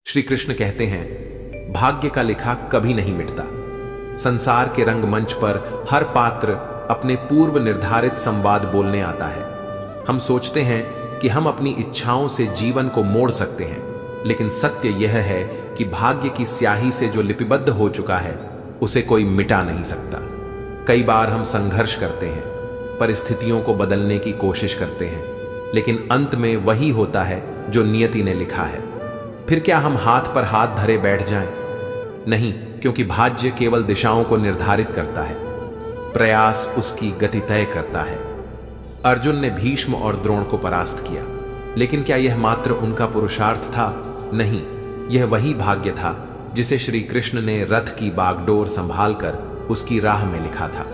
श्री कृष्ण कहते हैं, भाग्य का लिखा कभी नहीं मिटता। संसार के रंगमंच पर हर पात्र अपने पूर्व निर्धारित संवाद बोलने आता है। हम सोचते हैं कि हम अपनी इच्छाओं से जीवन को मोड़ सकते हैं, लेकिन सत्य यह है कि भाग्य की स्याही से जो लिपिबद्ध हो चुका है उसे कोई मिटा नहीं सकता। कई बार हम संघर्ष करते हैं, परिस्थितियों को बदलने की कोशिश करते हैं, लेकिन अंत में वही होता है जो नियति ने लिखा है। फिर क्या हम हाथ पर हाथ धरे बैठ जाएं? नहीं, क्योंकि भाग्य केवल दिशाओं को निर्धारित करता है, प्रयास उसकी गति तय करता है। अर्जुन ने भीष्म और द्रोण को परास्त किया, लेकिन क्या यह मात्र उनका पुरुषार्थ था? नहीं, यह वही भाग्य था जिसे श्री कृष्ण ने रथ की बागडोर संभालकर उसकी राह में लिखा था।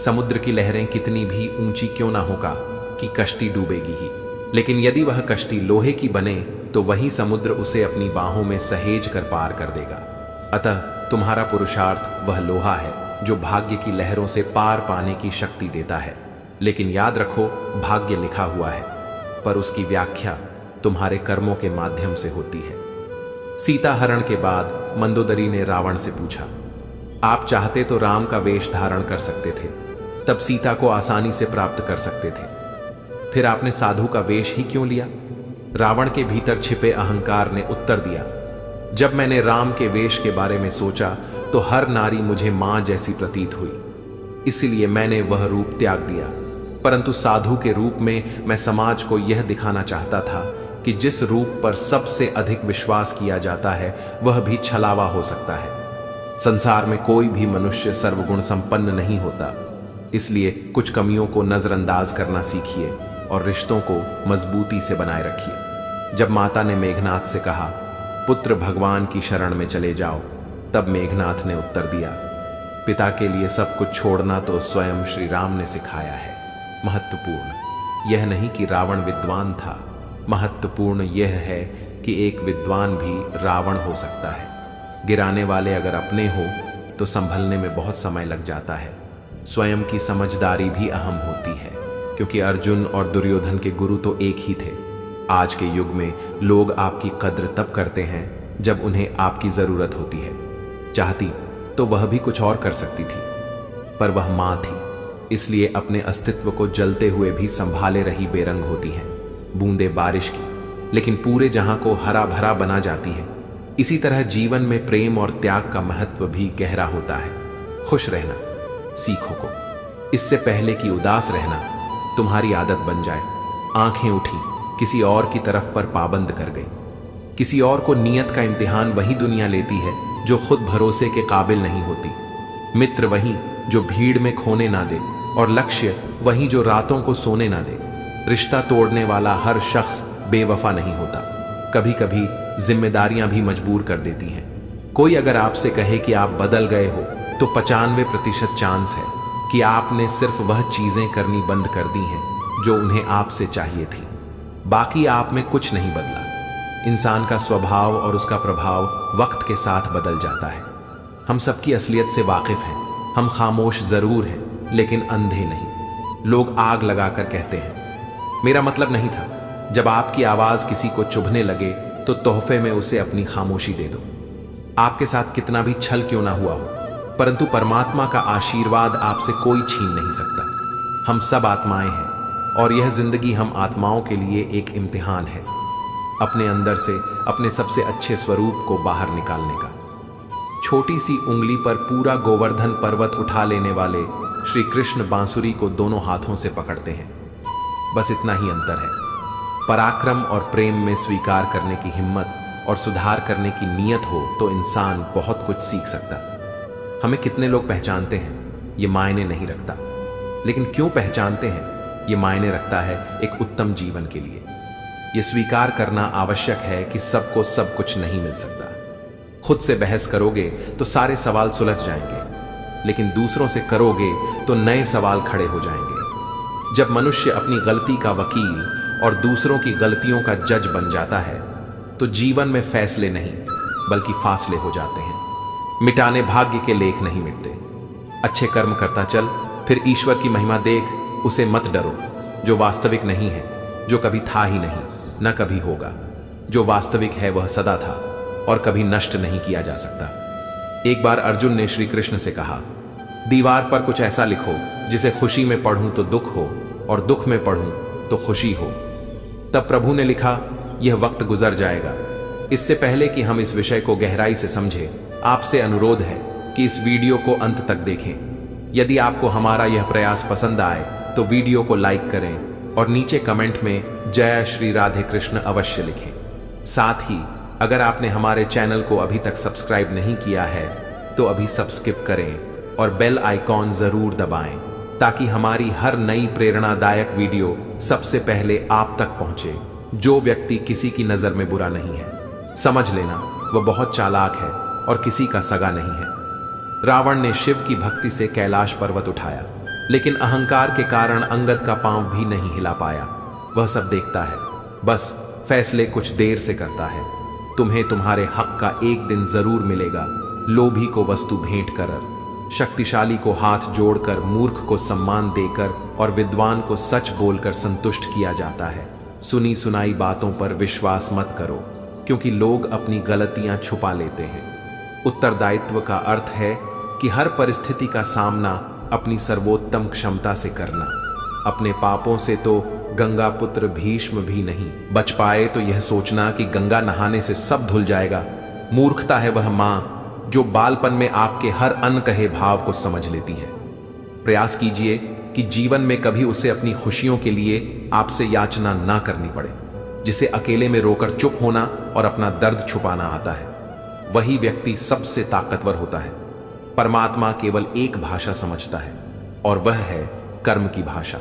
समुद्र की लहरें कितनी भी ऊंची क्यों ना होगा कि कश्ती डूबेगी ही, लेकिन यदि वह कश्ती लोहे की बने तो वही समुद्र उसे अपनी बाहों में सहेज कर पार कर देगा। अतः तुम्हारा पुरुषार्थ वह लोहा है जो भाग्य की लहरों से पार पाने की शक्ति देता है। लेकिन याद रखो, भाग्य लिखा हुआ है, पर उसकी व्याख्या तुम्हारे कर्मों के माध्यम से होती है। सीता हरण के बाद मंदोदरी ने रावण से पूछा, आप चाहते तो राम का वेश धारण कर सकते थे, तब सीता को आसानी से प्राप्त कर सकते थे। फिर आपने साधु का वेश ही क्यों लिया? रावण के भीतर छिपे अहंकार ने उत्तर दिया, जब मैंने राम के वेश के बारे में सोचा तो हर नारी मुझे मां जैसी प्रतीत हुई, इसलिए मैंने वह रूप त्याग दिया। परंतु साधु के रूप में मैं समाज को यह दिखाना चाहता था कि जिस रूप पर सबसे अधिक विश्वास किया जाता है वह भी छलावा हो सकता है। संसार में कोई भी मनुष्य सर्वगुण संपन्न नहीं होता, इसलिए कुछ कमियों को नजरअंदाज करना सीखिए और रिश्तों को मजबूती से बनाए रखिए। जब माता ने मेघनाथ से कहा, पुत्र भगवान की शरण में चले जाओ, तब मेघनाथ ने उत्तर दिया, पिता के लिए सब कुछ छोड़ना तो स्वयं श्री राम ने सिखाया है। महत्वपूर्ण यह नहीं कि रावण विद्वान था, महत्वपूर्ण यह है कि एक विद्वान भी रावण हो सकता है। गिराने वाले अगर अपने हो तो संभलने में बहुत समय लग जाता है। स्वयं की समझदारी भी अहम होती है, क्योंकि अर्जुन और दुर्योधन के गुरु तो एक ही थे। आज के युग में लोग आपकी कद्र तब करते हैं जब उन्हें आपकी जरूरत होती है। चाहती तो वह भी कुछ और कर सकती थी, पर वह मां थी, इसलिए अपने अस्तित्व को जलते हुए भी संभाले रही बेरंग होती हैं। बूंदे बारिश की, लेकिन पूरे जहां को हरा भरा बना जाती है। इसी तरह जीवन में प्रेम और त्याग का महत्व भी गहरा होता है। खुश रहना सीखो को, इससे पहले कि उदास रहना तुम्हारी आदत बन जाए। आंखें उठी, किसी और की तरफ पर पाबंद कर गई। किसी और को नियत का इम्तिहान वही दुनिया लेती है जो खुद भरोसे के काबिल नहीं होती। मित्र वही जो भीड़ में खोने ना दे, और लक्ष्य वही जो रातों को सोने ना दे। रिश्ता तोड़ने वाला हर शख्स बेवफा नहीं होता, कभी कभी जिम्मेदारियां भी मजबूर कर देती हैं। कोई अगर आपसे कहे कि आप बदल गए हो तो 95% चांस है कि आपने सिर्फ वह चीजें करनी बंद कर दी हैं जो उन्हें आपसे चाहिए थी। बाकी आप में कुछ नहीं बदला। इंसान का स्वभाव और उसका प्रभाव वक्त के साथ बदल जाता है। हम सबकी असलियत से वाकिफ हैं। हम खामोश जरूर हैं, लेकिन अंधे नहीं। लोग आग लगाकर कहते हैं, मेरा मतलब नहीं था। जब आपकी आवाज किसी को चुभने लगे तो तोहफे में उसे अपनी खामोशी दे दो। आपके साथ कितना भी छल क्यों ना हुआ हो, परंतु परमात्मा का आशीर्वाद आपसे कोई छीन नहीं सकता। हम सब आत्माएं हैं, और यह जिंदगी हम आत्माओं के लिए एक इम्तिहान है, अपने अंदर से अपने सबसे अच्छे स्वरूप को बाहर निकालने का। छोटी सी उंगली पर पूरा गोवर्धन पर्वत उठा लेने वाले श्री कृष्ण बांसुरी को दोनों हाथों से पकड़ते हैं। बस इतना ही अंतर है। पराक्रम और प्रेम में स्वीकार करने की हिम्मत और सुधार करने की नीयत हो तो इंसान बहुत कुछ सीख सकता। हमें कितने लोग पहचानते हैं ये मायने नहीं रखता, लेकिन क्यों पहचानते हैं ये मायने रखता है एक उत्तम जीवन के लिए। ये स्वीकार करना आवश्यक है कि सबको सब कुछ नहीं मिल सकता। खुद से बहस करोगे तो सारे सवाल सुलझ जाएंगे, लेकिन दूसरों से करोगे तो नए सवाल खड़े हो जाएंगे। जब मनुष्य अपनी गलती का वकील और दूसरों की गलतियों का जज बन जाता है तो जीवन में फैसले नहीं बल्कि फासले हो जाते हैं। मिटाने भाग्य के लेख नहीं मिटते। अच्छे कर्म करता चल, फिर ईश्वर की महिमा देख, उसे मत डरो। जो वास्तविक नहीं है, जो कभी था ही नहीं, न कभी होगा। जो वास्तविक है वह सदा था, और कभी नष्ट नहीं किया जा सकता। एक बार अर्जुन ने श्री कृष्ण से कहा, दीवार पर कुछ ऐसा लिखो जिसे खुशी में पढ़ूं तो दुख हो और दुख में पढ़ूं तो खुशी हो। तब प्रभु ने लिखा, यह वक्त गुजर जाएगा। इससे पहले कि हम इस विषय को गहराई से समझें, आपसे अनुरोध है कि इस वीडियो को अंत तक देखें। यदि आपको हमारा यह प्रयास पसंद आए तो वीडियो को लाइक करें और नीचे कमेंट में जय श्री राधे कृष्ण अवश्य लिखें। साथ ही अगर आपने हमारे चैनल को अभी तक सब्सक्राइब नहीं किया है तो अभी सब्सक्राइब करें और बेल आइकॉन जरूर दबाएं ताकि हमारी हर नई प्रेरणादायक वीडियो सबसे पहले आप तक पहुंचे। जो व्यक्ति किसी की नजर में बुरा नहीं है, समझ लेना वह बहुत चालाक है और किसी का सगा नहीं है। रावण ने शिव की भक्ति से कैलाश पर्वत उठाया, लेकिन अहंकार के कारण अंगद का पांव भी नहीं हिला पाया। वह सब देखता है, बस फैसले कुछ देर से करता है। तुम्हें तुम्हारे हक का एक दिन जरूर मिलेगा। लोभी को वस्तु भेंट कर, शक्तिशाली को हाथ जोड़कर, मूर्ख को सम्मान देकर और विद्वान को सच बोलकर संतुष्ट किया जाता है। सुनी सुनाई बातों पर विश्वास मत करो, क्योंकि लोग अपनी गलतियां छुपा लेते हैं। उत्तरदायित्व का अर्थ है कि हर परिस्थिति का सामना अपनी सर्वोत्तम क्षमता से करना। अपने पापों से तो गंगा पुत्र भीष्म भी नहीं बच पाए, तो यह सोचना कि गंगा नहाने से सब धुल जाएगा, मूर्खता है। वह मां जो बालपन में आपके हर अनकहे भाव को समझ लेती है। प्रयास कीजिए कि जीवन में कभी उसे अपनी खुशियों के लिए आपसे याचना ना करनी पड़े। जिसे अकेले में रोकर चुप होना और अपना दर्द छुपाना आता है, वही व्यक्ति सबसे ताकतवर होता है। परमात्मा केवल एक भाषा समझता है और वह है कर्म की भाषा।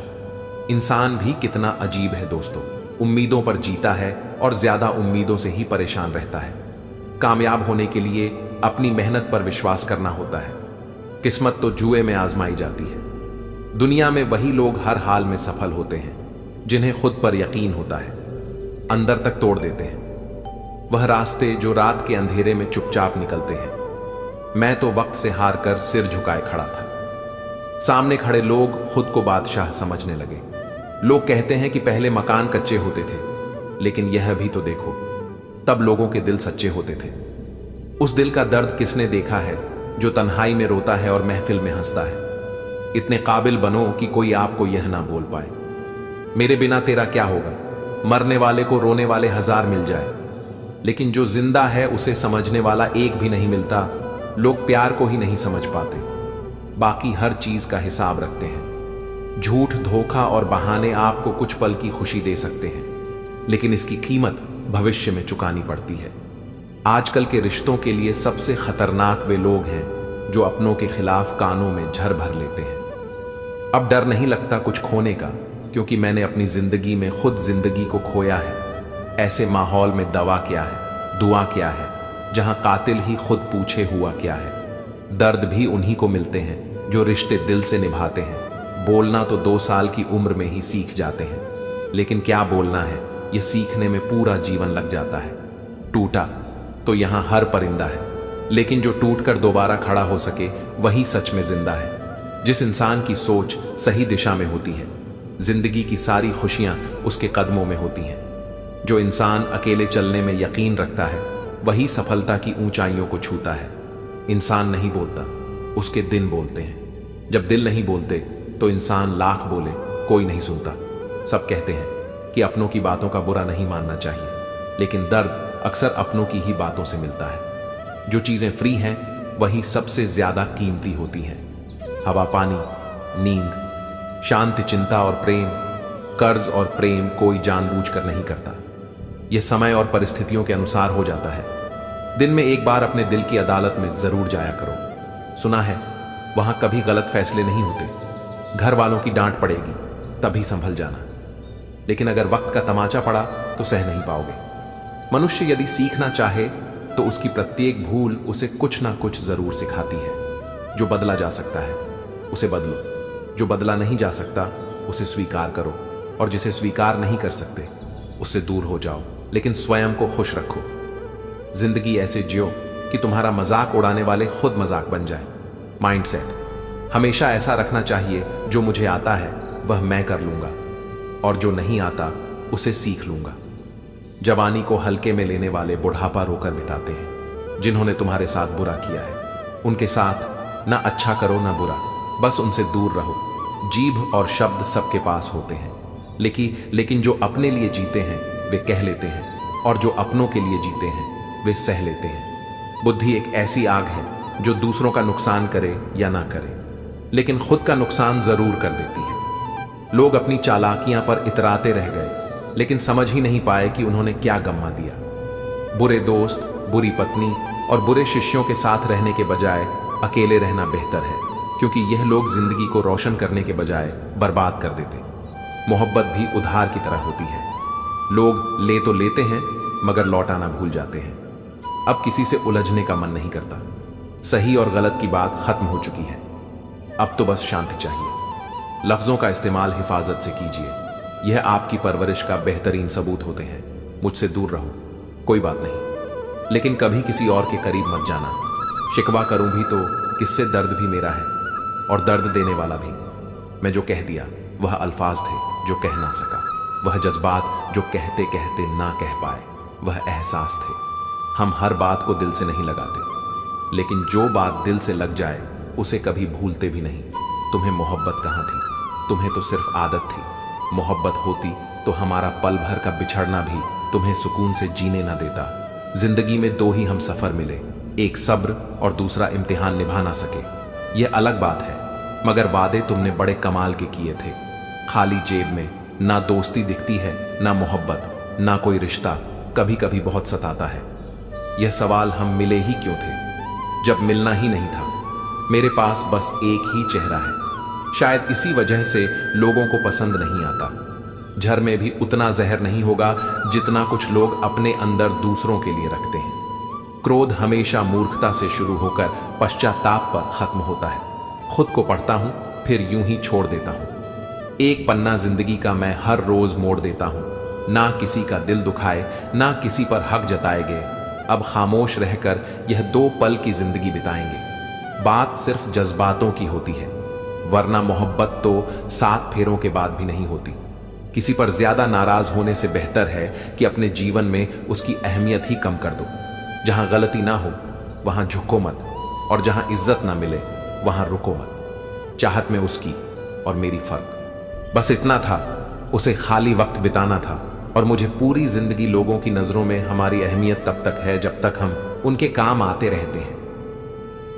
इंसान भी कितना अजीब है दोस्तों, उम्मीदों पर जीता है और ज्यादा उम्मीदों से ही परेशान रहता है। कामयाब होने के लिए अपनी मेहनत पर विश्वास करना होता है। किस्मत तो जुए में आजमाई जाती है। दुनिया में वही लोग हर हाल में सफल होते हैं जिन्हें खुद पर यकीन होता है, अंदर तक तोड़ देते हैं वह रास्ते जो रात के अंधेरे में चुपचाप निकलते हैं। मैं तो वक्त से हार कर सिर झुकाए खड़ा था। सामने खड़े लोग खुद को बादशाह समझने लगे। लोग कहते हैं कि पहले मकान कच्चे होते थे, लेकिन यह भी तो देखो, तब लोगों के दिल सच्चे होते थे। उस दिल का दर्द किसने देखा है जो तन्हाई में रोता है और महफिल में हंसता है। इतने काबिल बनो कि कोई आपको यह ना बोल पाए, मेरे बिना तेरा क्या होगा। मरने वाले को रोने वाले 1000 मिल जाए, लेकिन जो जिंदा है उसे समझने वाला एक भी नहीं मिलता। लोग प्यार को ही नहीं समझ पाते, बाकी हर चीज का हिसाब रखते हैं। झूठ, धोखा और बहाने आपको कुछ पल की खुशी दे सकते हैं, लेकिन इसकी कीमत भविष्य में चुकानी पड़ती है। आजकल के रिश्तों के लिए सबसे खतरनाक वे लोग हैं जो अपनों के खिलाफ कानों में झर भर लेते हैं। अब डर नहीं लगता कुछ खोने का, क्योंकि मैंने अपनी जिंदगी में खुद जिंदगी को खोया है। ऐसे माहौल में दवा क्या है, दुआ क्या है, जहां कातिल ही खुद पूछे हुआ क्या है। दर्द भी उन्हीं को मिलते हैं जो रिश्ते दिल से निभाते हैं। बोलना तो 2 साल की उम्र में ही सीख जाते हैं, लेकिन क्या बोलना है यह सीखने में पूरा जीवन लग जाता है। टूटा तो यहां हर परिंदा है, लेकिन जो टूटकर दोबारा खड़ा हो सके वही सच में जिंदा है। जिस इंसान की सोच सही दिशा में होती है, जिंदगी की सारी खुशियां उसके कदमों में होती हैं। जो इंसान अकेले चलने में यकीन रखता है, वही सफलता की ऊंचाइयों को छूता है। इंसान नहीं बोलता, उसके दिन बोलते हैं। जब दिल नहीं बोलते तो इंसान लाख बोले कोई नहीं सुनता। सब कहते हैं कि अपनों की बातों का बुरा नहीं मानना चाहिए, लेकिन दर्द अक्सर अपनों की ही बातों से मिलता है। जो चीजें फ्री हैं वही सबसे ज्यादा कीमती होती हैं। हवा, पानी, नींद, शांति, चिंता और प्रेम। कर्ज और प्रेम कोई जानबूझकर नहीं करता, यह समय और परिस्थितियों के अनुसार हो जाता है। दिन में एक बार अपने दिल की अदालत में जरूर जाया करो। सुना है वहां कभी गलत फैसले नहीं होते। घर वालों की डांट पड़ेगी तभी संभल जाना, लेकिन अगर वक्त का तमाचा पड़ा तो सह नहीं पाओगे। मनुष्य यदि सीखना चाहे तो उसकी प्रत्येक भूल उसे कुछ ना कुछ जरूर सिखाती है। जो बदला जा सकता है उसे बदलो, जो बदला नहीं जा सकता उसे स्वीकार करो, और जिसे स्वीकार नहीं कर सकते उससे दूर हो जाओ, लेकिन स्वयं को खुश रखो। जिंदगी ऐसे जियो कि तुम्हारा मजाक उड़ाने वाले खुद मजाक बन जाए। माइंडसेट हमेशा ऐसा रखना चाहिए, जो मुझे आता है वह मैं कर लूंगा, और जो नहीं आता उसे सीख लूंगा। जवानी को हल्के में लेने वाले बुढ़ापा रोकर बिताते हैं। जिन्होंने तुम्हारे साथ बुरा किया है उनके साथ ना अच्छा करो ना बुरा, बस उनसे दूर रहो। जीभ और शब्द सबके पास होते हैं, लेकिन जो अपने लिए जीते हैं वे कह लेते हैं, और जो अपनों के लिए जीते हैं वे सह लेते हैं। बुद्धि एक ऐसी आग है जो दूसरों का नुकसान करे या ना करे, लेकिन खुद का नुकसान जरूर कर देती है। लोग अपनी चालाकियां पर इतराते रह गए, लेकिन समझ ही नहीं पाए कि उन्होंने क्या गम्मा दिया। बुरे दोस्त, बुरी पत्नी और बुरे शिष्यों के साथ रहने के बजाय अकेले रहना बेहतर है, क्योंकि यह लोग जिंदगी को रोशन करने के बजाय बर्बाद कर देते। मोहब्बत भी उधार की तरह होती है। लोग ले तो लेते हैं मगर लौटाना भूल जाते हैं। अब किसी से उलझने का मन नहीं करता। सही और गलत की बात खत्म हो चुकी है। अब तो बस शांति चाहिए। लफ्जों का इस्तेमाल हिफाजत से कीजिए, यह आपकी परवरिश का बेहतरीन सबूत होते हैं। मुझसे दूर रहो, कोई बात नहीं, लेकिन कभी किसी और के करीब मत जाना। शिकवा करूं भी तो किससे दर्द भी मेरा है और दर्द देने वाला भी। मैं जो कह दिया वह अल्फाज थे जो कह ना सका, वह जज्बात जो कहते कहते ना कह पाए, वह एहसास थे। हम हर बात को दिल से नहीं लगाते, लेकिन जो बात दिल से लग जाए उसे कभी भूलते भी नहीं। तुम्हें मोहब्बत कहाँ थी? तुम्हें तो सिर्फ आदत थी। मोहब्बत होती तो हमारा पल भर का बिछड़ना भी तुम्हें सुकून से जीने ना देता। जिंदगी में दो ही हम सफर मिले, एक सब्र और दूसरा इम्तिहान निभा ना सके। यह अलग बात है, मगर वादे तुमने बड़े कमाल के किए थे। खाली जेब में ना दोस्ती दिखती है, ना मोहब्बत, ना कोई रिश्ता। कभी कभी बहुत सताता है यह सवाल, हम मिले ही क्यों थे जब मिलना ही नहीं था। मेरे पास बस एक ही चेहरा है, शायद इसी वजह से लोगों को पसंद नहीं आता। झर में भी उतना जहर नहीं होगा जितना कुछ लोग अपने अंदर दूसरों के लिए रखते हैं। क्रोध हमेशा मूर्खता से शुरू होकर पश्चाताप पर खत्म होता है। खुद को पढ़ता हूं फिर यूं ही छोड़ देता हूं। एक पन्ना जिंदगी का मैं हर रोज मोड़ देता हूं। ना किसी का दिल दुखाए, ना किसी पर हक जताए गए। अब खामोश रहकर यह 2 पल की जिंदगी बिताएंगे। बात सिर्फ जज्बातों की होती है, वरना मोहब्बत तो 7 फेरों के बाद भी नहीं होती। किसी पर ज्यादा नाराज होने से बेहतर है कि अपने जीवन में उसकी अहमियत ही कम कर दो। जहां गलती ना हो वहां झुको मत, और जहां इज्जत ना मिले वहां रुको मत। चाहत में उसकी और मेरी फर्क बस इतना था। उसे खाली वक्त बिताना था, और मुझे पूरी जिंदगी लोगों की नजरों में हमारी अहमियत तब तक है जब तक हम उनके काम आते रहते हैं।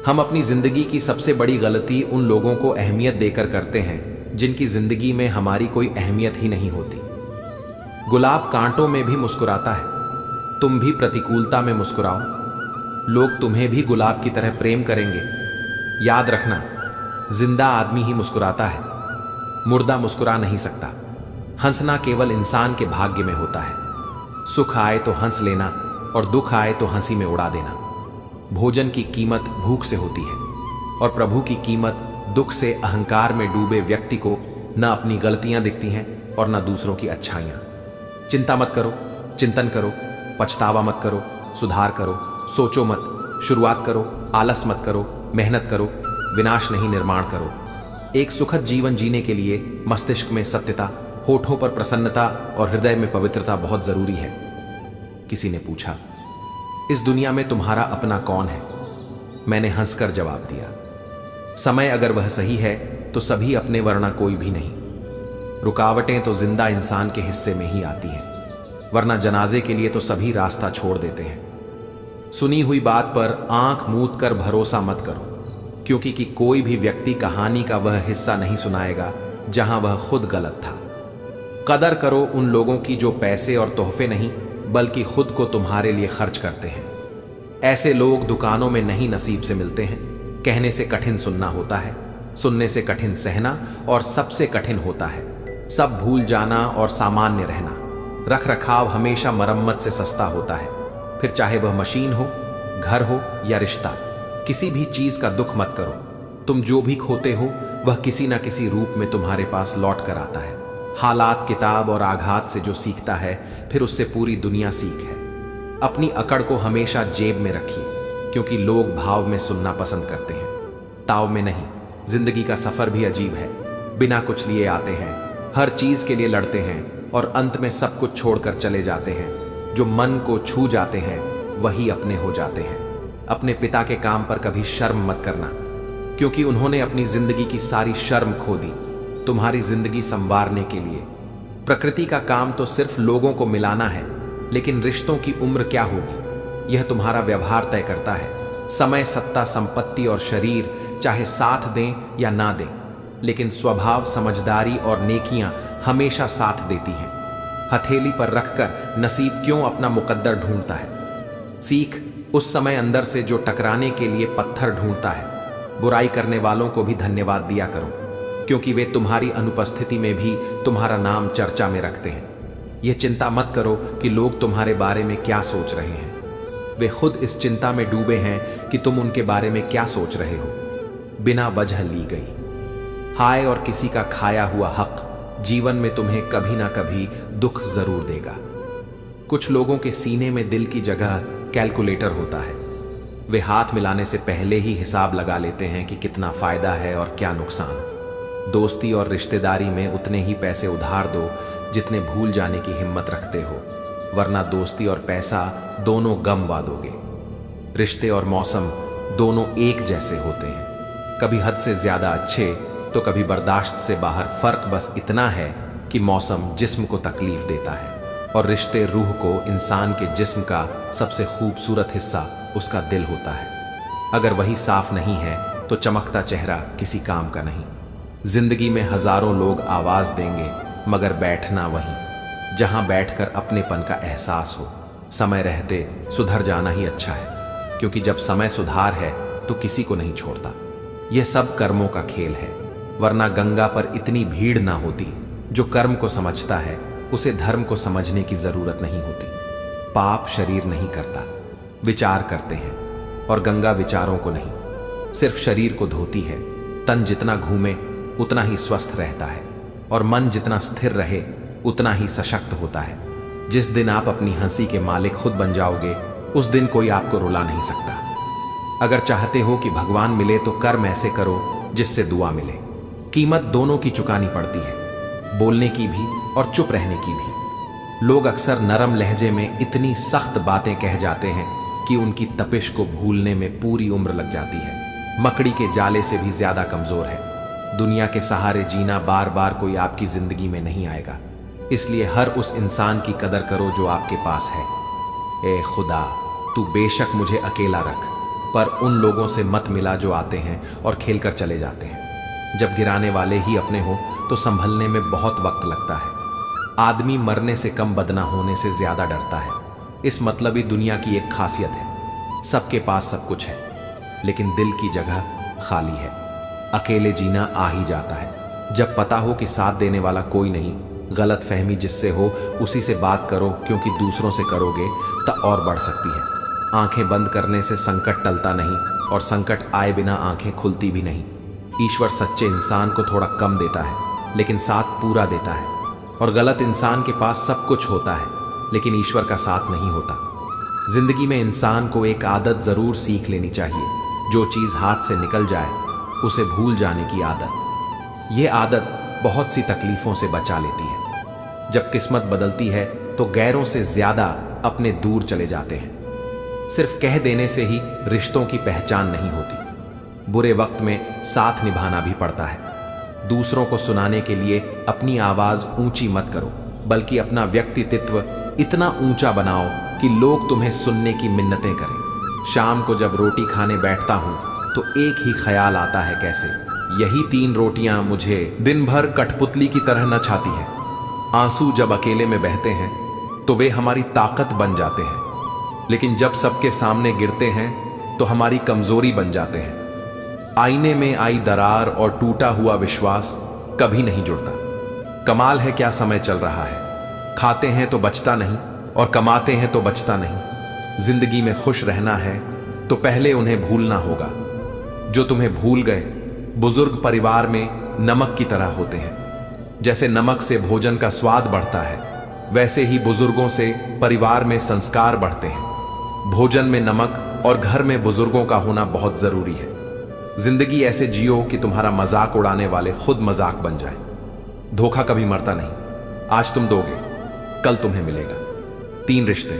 हम अपनी जिंदगी की सबसे बड़ी गलती उन लोगों को अहमियत देकर करते हैं जिनकी जिंदगी में हमारी कोई अहमियत ही नहीं होती। गुलाब कांटों में भी मुस्कुराता है, तुम भी प्रतिकूलता में मुस्कुराओ, लोग तुम्हें भी गुलाब की तरह प्रेम करेंगे। याद रखना, जिंदा आदमी ही मुस्कुराता है, मुर्दा मुस्कुरा नहीं सकता। हंसना केवल इंसान के भाग्य में होता है। सुख आए तो हंस लेना और दुख आए तो हंसी में उड़ा देना। भोजन की कीमत भूख से होती है, और प्रभु की कीमत दुख से अहंकार में डूबे व्यक्ति को न अपनी गलतियां दिखती हैं और न दूसरों की अच्छाइयां। चिंता मत करो, चिंतन करो, पछतावा मत करो, सुधार करो, सोचो मत, शुरुआत करो, आलस मत करो, मेहनत करो, विनाश नहीं निर्माण करो। एक सुखद जीवन जीने के लिए मस्तिष्क में सत्यता, होठों पर प्रसन्नता और हृदय में पवित्रता बहुत जरूरी है। किसी ने पूछा, इस दुनिया में तुम्हारा अपना कौन है? मैंने हंसकर जवाब दिया, समय अगर वह सही है तो सभी अपने, वरना कोई भी नहीं। रुकावटें तो जिंदा इंसान के हिस्से में ही आती हैं, वरना जनाजे के लिए तो सभी रास्ता छोड़ देते हैं। सुनी हुई बात पर आंख मूंद कर भरोसा मत करो, क्योंकि कि कोई भी व्यक्ति कहानी का वह हिस्सा नहीं सुनाएगा जहां वह खुद गलत था। कदर करो उन लोगों की जो पैसे और तोहफे नहीं बल्कि खुद को तुम्हारे लिए खर्च करते हैं। ऐसे लोग दुकानों में नहीं नसीब से मिलते हैं। कहने से कठिन सुनना होता है, सुनने से कठिन सहना, और सबसे कठिन होता है सब भूल जाना और सामान्य रहना। रख रखाव हमेशा मरम्मत से सस्ता होता है, फिर चाहे वह मशीन हो, घर हो या रिश्ता। किसी भी चीज का दुख मत करो। तुम जो भी खोते हो वह किसी ना किसी रूप में तुम्हारे पास लौट कर आता है। हालात, किताब और आघात से जो सीखता है फिर उससे पूरी दुनिया सीख है। अपनी अकड़ को हमेशा जेब में रखिए, क्योंकि लोग भाव में सुनना पसंद करते हैं, ताव में नहीं। जिंदगी का सफर भी अजीब है, बिना कुछ लिए आते हैं, हर चीज के लिए लड़ते हैं और अंत में सब कुछ छोड़कर चले जाते हैं। जो मन को छू जाते हैं वही अपने हो जाते हैं। अपने पिता के काम पर कभी शर्म मत करना, क्योंकि उन्होंने अपनी जिंदगी की सारी शर्म खो दी तुम्हारी जिंदगी संवारने के लिए। प्रकृति का काम तो सिर्फ लोगों को मिलाना है, लेकिन रिश्तों की उम्र क्या होगी यह तुम्हारा व्यवहार तय करता है। समय, सत्ता, संपत्ति और शरीर चाहे साथ दें या ना दें, लेकिन स्वभाव, समझदारी और नेकियां हमेशा साथ देती हैं। हथेली पर रखकर नसीब क्यों अपना मुकद्दर ढूंढता है। सीख उस समय अंदर से जो टकराने के लिए पत्थर ढूंढता है। बुराई करने वालों को भी धन्यवाद दिया करो, क्योंकि वे तुम्हारी अनुपस्थिति में भी तुम्हारा नाम चर्चा में रखते हैं। यह चिंता मत करो कि लोग तुम्हारे बारे में क्या सोच रहे हैं। वे खुद इस चिंता में डूबे हैं कि तुम उनके बारे में क्या सोच रहे हो। बिना वजह ली गई हाय और किसी का खाया हुआ हक जीवन में तुम्हें कभी ना कभी दुख जरूर देगा। कुछ लोगों के सीने में दिल की जगह कैलकुलेटर होता है। वे हाथ मिलाने से पहले ही हिसाब लगा लेते हैं कि कितना फायदा है और क्या नुकसान। दोस्ती और रिश्तेदारी में उतने ही पैसे उधार दो जितने भूल जाने की हिम्मत रखते हो, वरना दोस्ती और पैसा दोनों गमवा दोगे। रिश्ते और मौसम दोनों एक जैसे होते हैं, कभी हद से ज्यादा अच्छे तो कभी बर्दाश्त से बाहर। फर्क बस इतना है कि मौसम जिस्म को तकलीफ देता है और रिश्ते रूह को। इंसान के जिस्म का सबसे खूबसूरत हिस्सा उसका दिल होता है। अगर वही साफ नहीं है तो चमकता चेहरा किसी काम का नहीं। जिंदगी में हजारों लोग आवाज देंगे, मगर बैठना वहीं जहां बैठकर अपनेपन का एहसास हो। समय रहते सुधर जाना ही अच्छा है, क्योंकि जब समय सुधार है तो किसी को नहीं छोड़ता। यह सब कर्मों का खेल है, वरना गंगा पर इतनी भीड़ ना होती। जो कर्म को समझता है उसे धर्म को समझने की जरूरत नहीं होती। पाप शरीर नहीं करता, विचार करते हैं, और गंगा विचारों को नहीं, सिर्फ शरीर को धोती है। तन जितना घूमे उतना ही स्वस्थ रहता है, और मन जितना स्थिर रहे उतना ही सशक्त होता है। जिस दिन आप अपनी हंसी के मालिक खुद बन जाओगे, उस दिन कोई आपको रुला नहीं सकता। अगर चाहते हो कि भगवान मिले तो कर्म ऐसे करो जिससे दुआ मिले। कीमत दोनों की चुकानी पड़ती है, बोलने की भी और चुप रहने की भी। लोग अक्सर नरम लहजे में इतनी सख्त बातें कह जाते हैं कि उनकी तपिश को भूलने में पूरी उम्र लग जाती है। मकड़ी के जाले से भी ज्यादा कमजोर है। दुनिया के सहारे जीना बार बार कोई आपकी जिंदगी में नहीं आएगा, इसलिए हर उस इंसान की कदर करो जो आपके पास है। ए खुदा, तू बेशक मुझे अकेला रख, पर उन लोगों से मत मिला जो आते हैं और खेलकर चले जाते हैं। जब गिराने वाले ही अपने हो तो संभलने में बहुत वक्त लगता है। आदमी मरने से कम बदना होने से ज्यादा डरता है। इस मतलबी दुनिया की एक खासियत है, सबके पास सब कुछ है, लेकिन दिल की जगह खाली है। अकेले जीना आ ही जाता है। जब पता हो कि साथ देने वाला कोई नहीं, गलत फहमी जिससे हो उसी से बात करो, क्योंकि दूसरों से करोगे तो और बढ़ सकती है। आंखें बंद करने से संकट टलता नहीं, और संकट आए बिना आंखें खुलती भी नहीं। ईश्वर सच्चे इंसान को थोड़ा कम देता है, लेकिन साथ पूरा देता है। और गलत इंसान के पास सब कुछ होता है, लेकिन ईश्वर का साथ नहीं होता। जिंदगी में इंसान को एक आदत जरूर सीख लेनी चाहिए। जो चीज हाथ से निकल जाए उसे भूल जाने की आदत। यह आदत बहुत सी तकलीफों से बचा लेती है। जब किस्मत बदलती है तो गैरों से ज्यादा अपने दूर चले जाते हैं। सिर्फ कह देने से ही रिश्तों की पहचान नहीं होती। बुरे वक्त में साथ निभाना भी पड़ता है। दूसरों को सुनाने के लिए अपनी आवाज ऊंची मत करो, बल्कि अपना व्यक्तित्व इतना ऊंचा बनाओ कि लोग तुम्हें सुनने की मिन्नतें करें। शाम को जब रोटी खाने बैठता हूं तो एक ही ख्याल आता है, कैसे यही 3 रोटियां मुझे दिन भर कठपुतली की तरह न छाती है। आंसू जब अकेले में बहते हैं तो वे हमारी ताकत बन जाते हैं, लेकिन जब सबके सामने गिरते हैं तो हमारी कमजोरी बन जाते हैं। आईने में आई दरार और टूटा हुआ विश्वास कभी नहीं जुड़ता। कमाल है क्या समय चल रहा है। खाते हैं तो बचता नहीं, और कमाते हैं तो बचता नहीं। जिंदगी में खुश रहना है तो पहले उन्हें भूलना होगा जो तुम्हें भूल गए। बुजुर्ग परिवार में नमक की तरह होते हैं। जैसे नमक से भोजन का स्वाद बढ़ता है, वैसे ही बुजुर्गों से परिवार में संस्कार बढ़ते हैं। भोजन में नमक और घर में बुजुर्गों का होना बहुत जरूरी है। जिंदगी ऐसे जियो कि तुम्हारा मजाक उड़ाने वाले खुद मजाक बन जाए। धोखा कभी मरता नहीं। आज तुम दोगे, कल तुम्हें मिलेगा। 3 रिश्ते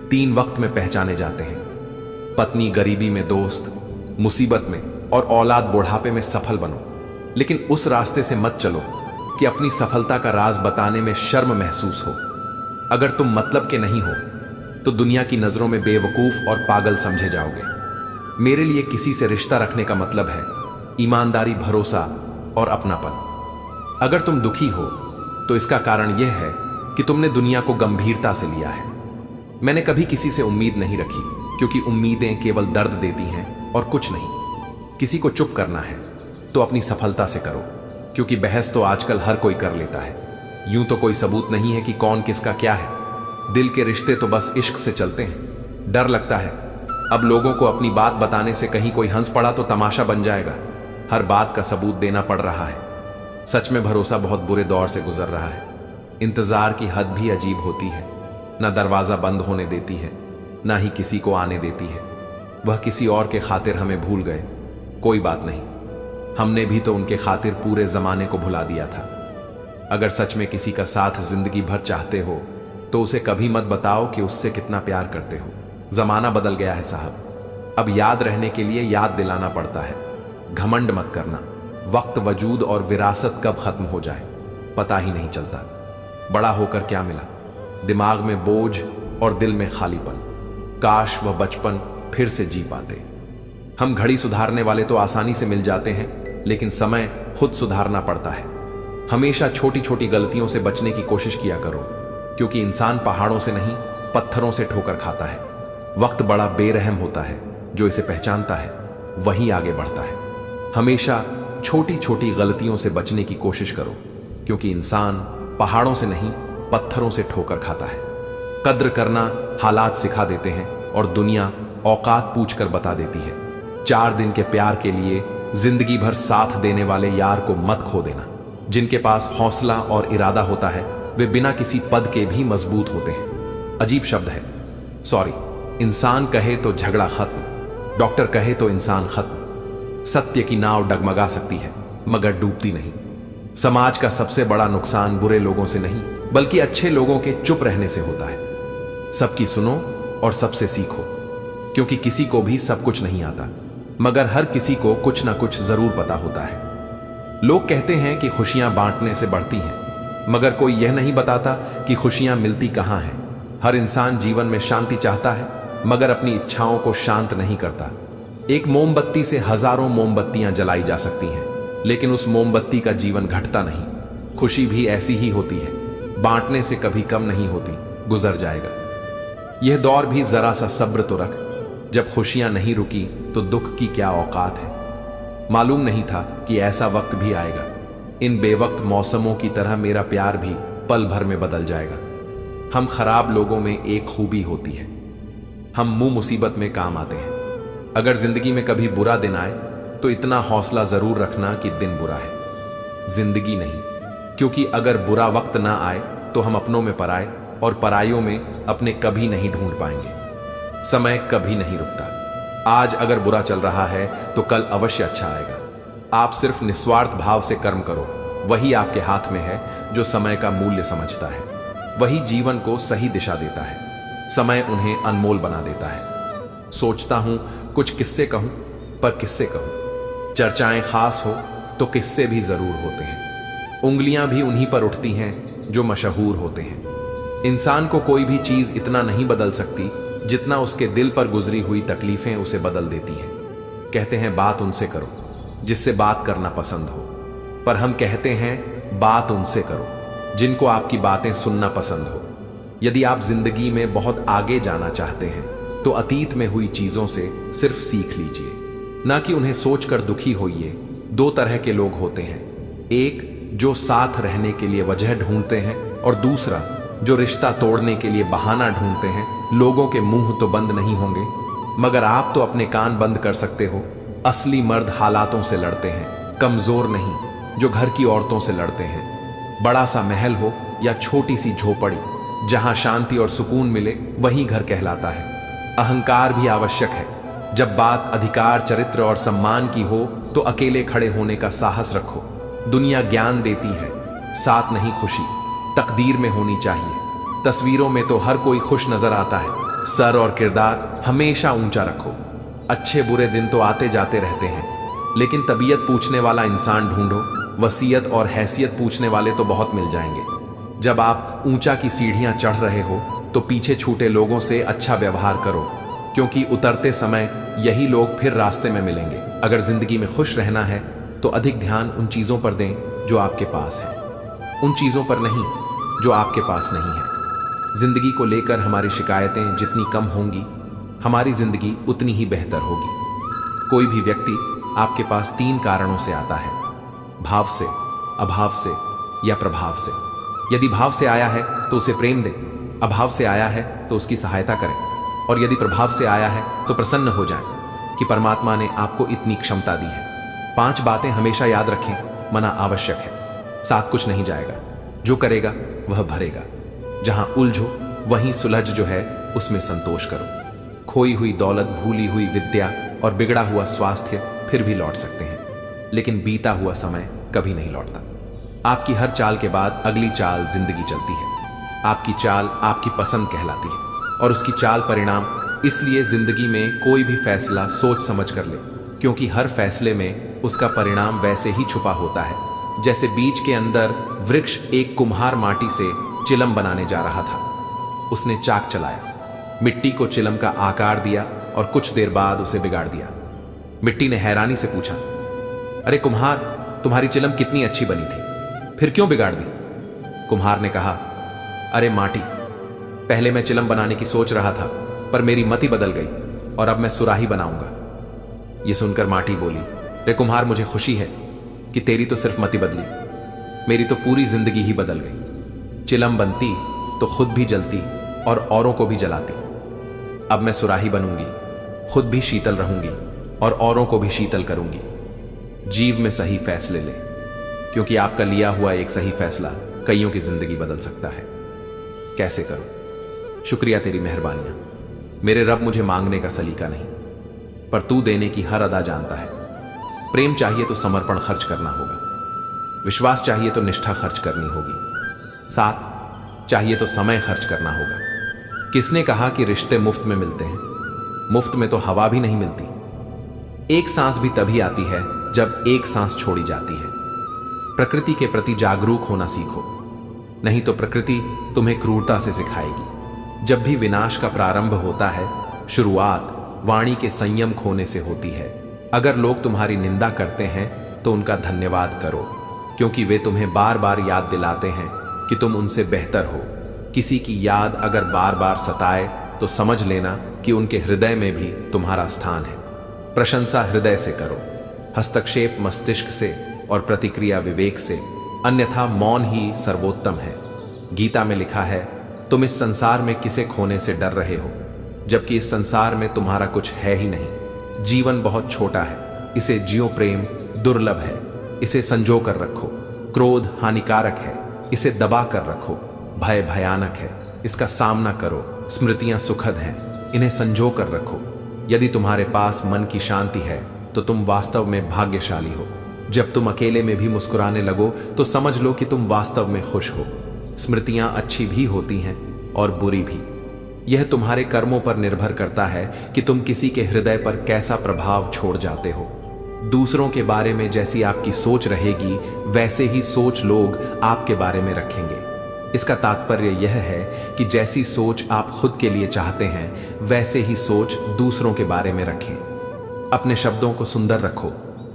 3 वक्त में पहचाने जाते हैं। पत्नी गरीबी में दोस्त, मुसीबत में, और औलाद बुढ़ापे में सफल बनो। लेकिन उस रास्ते से मत चलो कि अपनी सफलता का राज बताने में शर्म महसूस हो। अगर तुम मतलब के नहीं हो तो दुनिया की नजरों में बेवकूफ और पागल समझे जाओगे। मेरे लिए किसी से रिश्ता रखने का मतलब है ईमानदारी, भरोसा और अपनापन। अगर तुम दुखी हो तो इसका कारण यह है कि तुमने दुनिया को गंभीरता से लिया है। मैंने कभी किसी से उम्मीद नहीं रखी, क्योंकि उम्मीदें केवल दर्द देती हैं और कुछ नहीं। किसी को चुप करना है तो अपनी सफलता से करो, क्योंकि बहस तो आजकल हर कोई कर लेता है। यूं तो कोई सबूत नहीं है कि कौन किसका क्या है। दिल के रिश्ते तो बस इश्क से चलते हैं। डर लगता है अब लोगों को अपनी बात बताने से कहीं कोई हंस पड़ा तो तमाशा बन जाएगा। हर बात का सबूत देना पड़ रहा है। सच में भरोसा बहुत बुरे दौर से गुजर रहा है। इंतजार की हद भी अजीब होती है। ना दरवाजा बंद होने देती है, ना ही किसी को आने देती है। वह किसी और के खातिर हमें भूल गए, कोई बात नहीं, हमने भी तो उनके खातिर पूरे जमाने को भुला दिया था। अगर सच में किसी का साथ जिंदगी भर चाहते हो तो उसे कभी मत बताओ कि उससे कितना प्यार करते हो। जमाना बदल गया है साहब, अब याद रहने के लिए याद दिलाना पड़ता है। घमंड मत करना, वक्त, वजूद और विरासत कब खत्म हो जाए पता ही नहीं चलता। बड़ा होकर क्या मिला? दिमाग में बोझ और दिल में खालीपन। काश वह बचपन फिर से जी पाते। हम घड़ी सुधारने वाले तो आसानी से मिल जाते हैं, लेकिन समय खुद सुधारना पड़ता है। हमेशा छोटी छोटी गलतियों से बचने की कोशिश किया करो, क्योंकि इंसान पहाड़ों से नहीं पत्थरों से ठोकर खाता है। वक्त बड़ा बेरहम होता है, जो इसे पहचानता है वही आगे बढ़ता है। हमेशा छोटी छोटी गलतियों से बचने की कोशिश करो, क्योंकि इंसान पहाड़ों से नहीं पत्थरों से ठोकर खाता है। कद्र करना हालात सिखा देते हैं और दुनिया औकात पूछकर बता देती है। 4 दिन के प्यार के लिए जिंदगी भर साथ देने वाले यार को मत खो देना। जिनके पास हौसला और इरादा होता है वे बिना किसी पद के भी मजबूत होते हैं। अजीब शब्द है, सॉरी। इंसान कहे तो झगड़ा खत्म, डॉक्टर कहे तो इंसान खत्म। सत्य की नाव डगमगा सकती है मगर डूबती नहीं। समाज का सबसे बड़ा नुकसान बुरे लोगों से नहीं बल्कि अच्छे लोगों के चुप रहने से होता है। सबकी सुनो और सबसे सीखो, क्योंकि किसी को भी सब कुछ नहीं आता, मगर हर किसी को कुछ ना कुछ जरूर पता होता है। लोग कहते हैं कि खुशियां बांटने से बढ़ती हैं, मगर कोई यह नहीं बताता कि खुशियां मिलती कहां हैं। हर इंसान जीवन में शांति चाहता है, मगर अपनी इच्छाओं को शांत नहीं करता। एक मोमबत्ती से हजारों मोमबत्तियां जलाई जा सकती हैं, लेकिन उस मोमबत्ती का जीवन घटता नहीं। खुशी भी ऐसी ही होती है, बांटने से कभी कम नहीं होती, गुजर जाएगा। यह दौर भी जरा सा सब्र तो रख। जब खुशियां नहीं रुकी तो दुख की क्या औकात है। मालूम नहीं था कि ऐसा वक्त भी आएगा। इन बेवक्त मौसमों की तरह मेरा प्यार भी पल भर में बदल जाएगा। हम खराब लोगों में एक खूबी होती है, हम मुंह मुसीबत में काम आते हैं। अगर जिंदगी में कभी बुरा दिन आए तो इतना हौसला जरूर रखना कि दिन बुरा है, जिंदगी नहीं। क्योंकि अगर बुरा वक्त ना आए तो हम अपनों में पराए और परायों में अपने कभी नहीं ढूंढ पाएंगे। समय कभी नहीं रुकता। आज अगर बुरा चल रहा है तो कल अवश्य अच्छा आएगा। आप सिर्फ निस्वार्थ भाव से कर्म करो, वही आपके हाथ में है। जो समय का मूल्य समझता है वही जीवन को सही दिशा देता है। समय उन्हें अनमोल बना देता है। सोचता हूं कुछ किस्से कहूं, पर किस्से कहूं। चर्चाएं खास हो तो किस्से भी जरूर होते हैं। उंगलियां भी उन्हीं पर उठती हैं जो मशहूर होते हैं। इंसान को कोई भी चीज इतना नहीं बदल सकती जितना उसके दिल पर गुजरी हुई तकलीफें उसे बदल देती हैं। कहते हैं बात उनसे करो जिससे बात करना पसंद हो, पर हम कहते हैं बात उनसे करो जिनको आपकी बातें सुनना पसंद हो। यदि आप जिंदगी में बहुत आगे जाना चाहते हैं तो अतीत में हुई चीजों से सिर्फ सीख लीजिए, ना कि उन्हें सोचकर दुखी होइए। 2 तरह के लोग होते हैं, एक जो साथ रहने के लिए वजह ढूंढते हैं और दूसरा जो रिश्ता तोड़ने के लिए बहाना ढूंढते हैं। लोगों के मुंह तो बंद नहीं होंगे, मगर आप तो अपने कान बंद कर सकते हो। असली मर्द हालातों से लड़ते हैं, कमजोर नहीं जो घर की औरतों से लड़ते हैं। बड़ा सा महल हो या छोटी सी झोपड़ी, जहां शांति और सुकून मिले वही घर कहलाता है। अहंकार भी आवश्यक है। जब बात अधिकार, चरित्र और सम्मान की हो तो अकेले खड़े होने का साहस रखो। दुनिया ज्ञान देती है, साथ नहीं खुशी। तकदीर में होनी चाहिए। तस्वीरों में तो हर कोई खुश नजर आता है। सर और किरदार हमेशा ऊंचा रखो। अच्छे बुरे दिन तो आते जाते रहते हैं, लेकिन तबीयत पूछने वाला इंसान ढूंढो। वसीयत और हैसियत पूछने वाले तो बहुत मिल जाएंगे। जब आप ऊंचा की सीढ़ियां चढ़ रहे हो तो पीछे छूटे लोगों से अच्छा व्यवहार करो, क्योंकि उतरते समय यही लोग फिर रास्ते में मिलेंगे। अगर जिंदगी में खुश रहना है तो अधिक ध्यान उन चीजों पर दें जो आपके पास है, उन चीजों पर नहीं जो आपके पास नहीं है। जिंदगी को लेकर हमारी शिकायतें जितनी कम होंगी, हमारी जिंदगी उतनी ही बेहतर होगी। कोई भी व्यक्ति आपके पास 3 कारणों से आता है: भाव से, अभाव से या प्रभाव से। यदि भाव से आया है तो उसे प्रेम दें, अभाव से आया है तो उसकी सहायता करें, और यदि प्रभाव से आया है तो प्रसन्न हो जाएं कि परमात्मा ने आपको इतनी क्षमता दी है। 5 बातें हमेशा याद रखें, मना आवश्यक है, साथ कुछ नहीं जाएगा। जो करेगा वह भरेगा। जहां उलझो वहीं सुलझ जो है उसमें संतोष करो। खोई हुई दौलत, भूली हुई विद्या और बिगड़ा हुआ स्वास्थ्य फिर भी लौट सकते हैं, लेकिन बीता हुआ समय कभी नहीं लौटता। आपकी हर चाल के बाद अगली चाल जिंदगी चलती है। आपकी चाल आपकी पसंद कहलाती है, और उसकी चाल परिणाम। इसलिए जिंदगी में कोई भी फैसला सोच समझ कर ले, क्योंकि हर फैसले में उसका परिणाम वैसे ही छुपा होता है। जैसे बीज के अंदर वृक्ष, एक कुम्हार माटी से चिलम बनाने जा रहा था। उसने चाक चलाया, मिट्टी को चिलम का आकार दिया और कुछ देर बाद उसे बिगाड़ दिया। मिट्टी ने हैरानी से पूछा, अरे कुम्हार, तुम्हारी चिलम कितनी अच्छी बनी थी, फिर क्यों बिगाड़ दी? कुम्हार ने कहा, अरे माटी, पहले मैं चिलम बनाने की सोच रहा था, पर मेरी मति बदल गई और अब मैं सुराही बनाऊंगा। यह सुनकर माटी बोली, रे कुम्हार, मुझे खुशी है कि तेरी तो सिर्फ मति बदली, मेरी तो पूरी जिंदगी ही बदल गई। चिलम बनती तो खुद भी जलती और औरों को भी जलाती। अब मैं सुराही बनूंगी, खुद भी शीतल रहूंगी और औरों को भी शीतल करूंगी। जीव में सही फैसले ले, क्योंकि आपका लिया हुआ एक सही फैसला कईयों की जिंदगी बदल सकता है। कैसे करूं? शुक्रिया तेरी मेहरबानियां। मेरे रब, मुझे मांगने का सलीका नहीं, पर तू देने की हर अदा जानता है। प्रेम चाहिए तो समर्पण खर्च करना होगा, विश्वास चाहिए तो निष्ठा खर्च करनी होगी, साथ चाहिए तो समय खर्च करना होगा। किसने कहा कि रिश्ते मुफ्त में मिलते हैं? मुफ्त में तो हवा भी नहीं मिलती। एक सांस भी तभी आती है जब एक सांस छोड़ी जाती है। प्रकृति के प्रति जागरूक होना सीखो, नहीं तो प्रकृति तुम्हें क्रूरता से सिखाएगी। जब भी विनाश का प्रारंभ होता है, शुरुआत वाणी के संयम खोने से होती है। अगर लोग तुम्हारी निंदा करते हैं तो उनका धन्यवाद करो, क्योंकि वे तुम्हें बार बार याद दिलाते हैं कि तुम उनसे बेहतर हो। किसी की याद अगर बार बार सताए तो समझ लेना कि उनके हृदय में भी तुम्हारा स्थान है। प्रशंसा हृदय से करो, हस्तक्षेप मस्तिष्क से और प्रतिक्रिया विवेक से, अन्यथा मौन ही सर्वोत्तम है। गीता में लिखा है, तुम इस संसार में किसे खोने से डर रहे हो, जबकि इस संसार में तुम्हारा कुछ है ही नहीं। जीवन बहुत छोटा है, इसे जियो। प्रेम दुर्लभ है, इसे संजो कर रखो। क्रोध हानिकारक है, इसे दबा कर रखो। भय भयानक है, इसका सामना करो। स्मृतियां सुखद हैं, इन्हें संजो कर रखो। यदि तुम्हारे पास मन की शांति है तो तुम वास्तव में भाग्यशाली हो। जब तुम अकेले में भी मुस्कुराने लगो तो समझ लो कि तुम वास्तव में खुश हो। स्मृतियां अच्छी भी होती हैं और बुरी भी। यह तुम्हारे कर्मों पर निर्भर करता है कि तुम किसी के हृदय पर कैसा प्रभाव छोड़ जाते हो। दूसरों के बारे में जैसी आपकी सोच रहेगी, वैसे ही सोच लोग आपके बारे में रखेंगे। इसका तात्पर्य यह है कि जैसी सोच आप खुद के लिए चाहते हैं, वैसे ही सोच दूसरों के बारे में रखें। अपने शब्दों को सुंदर रखो,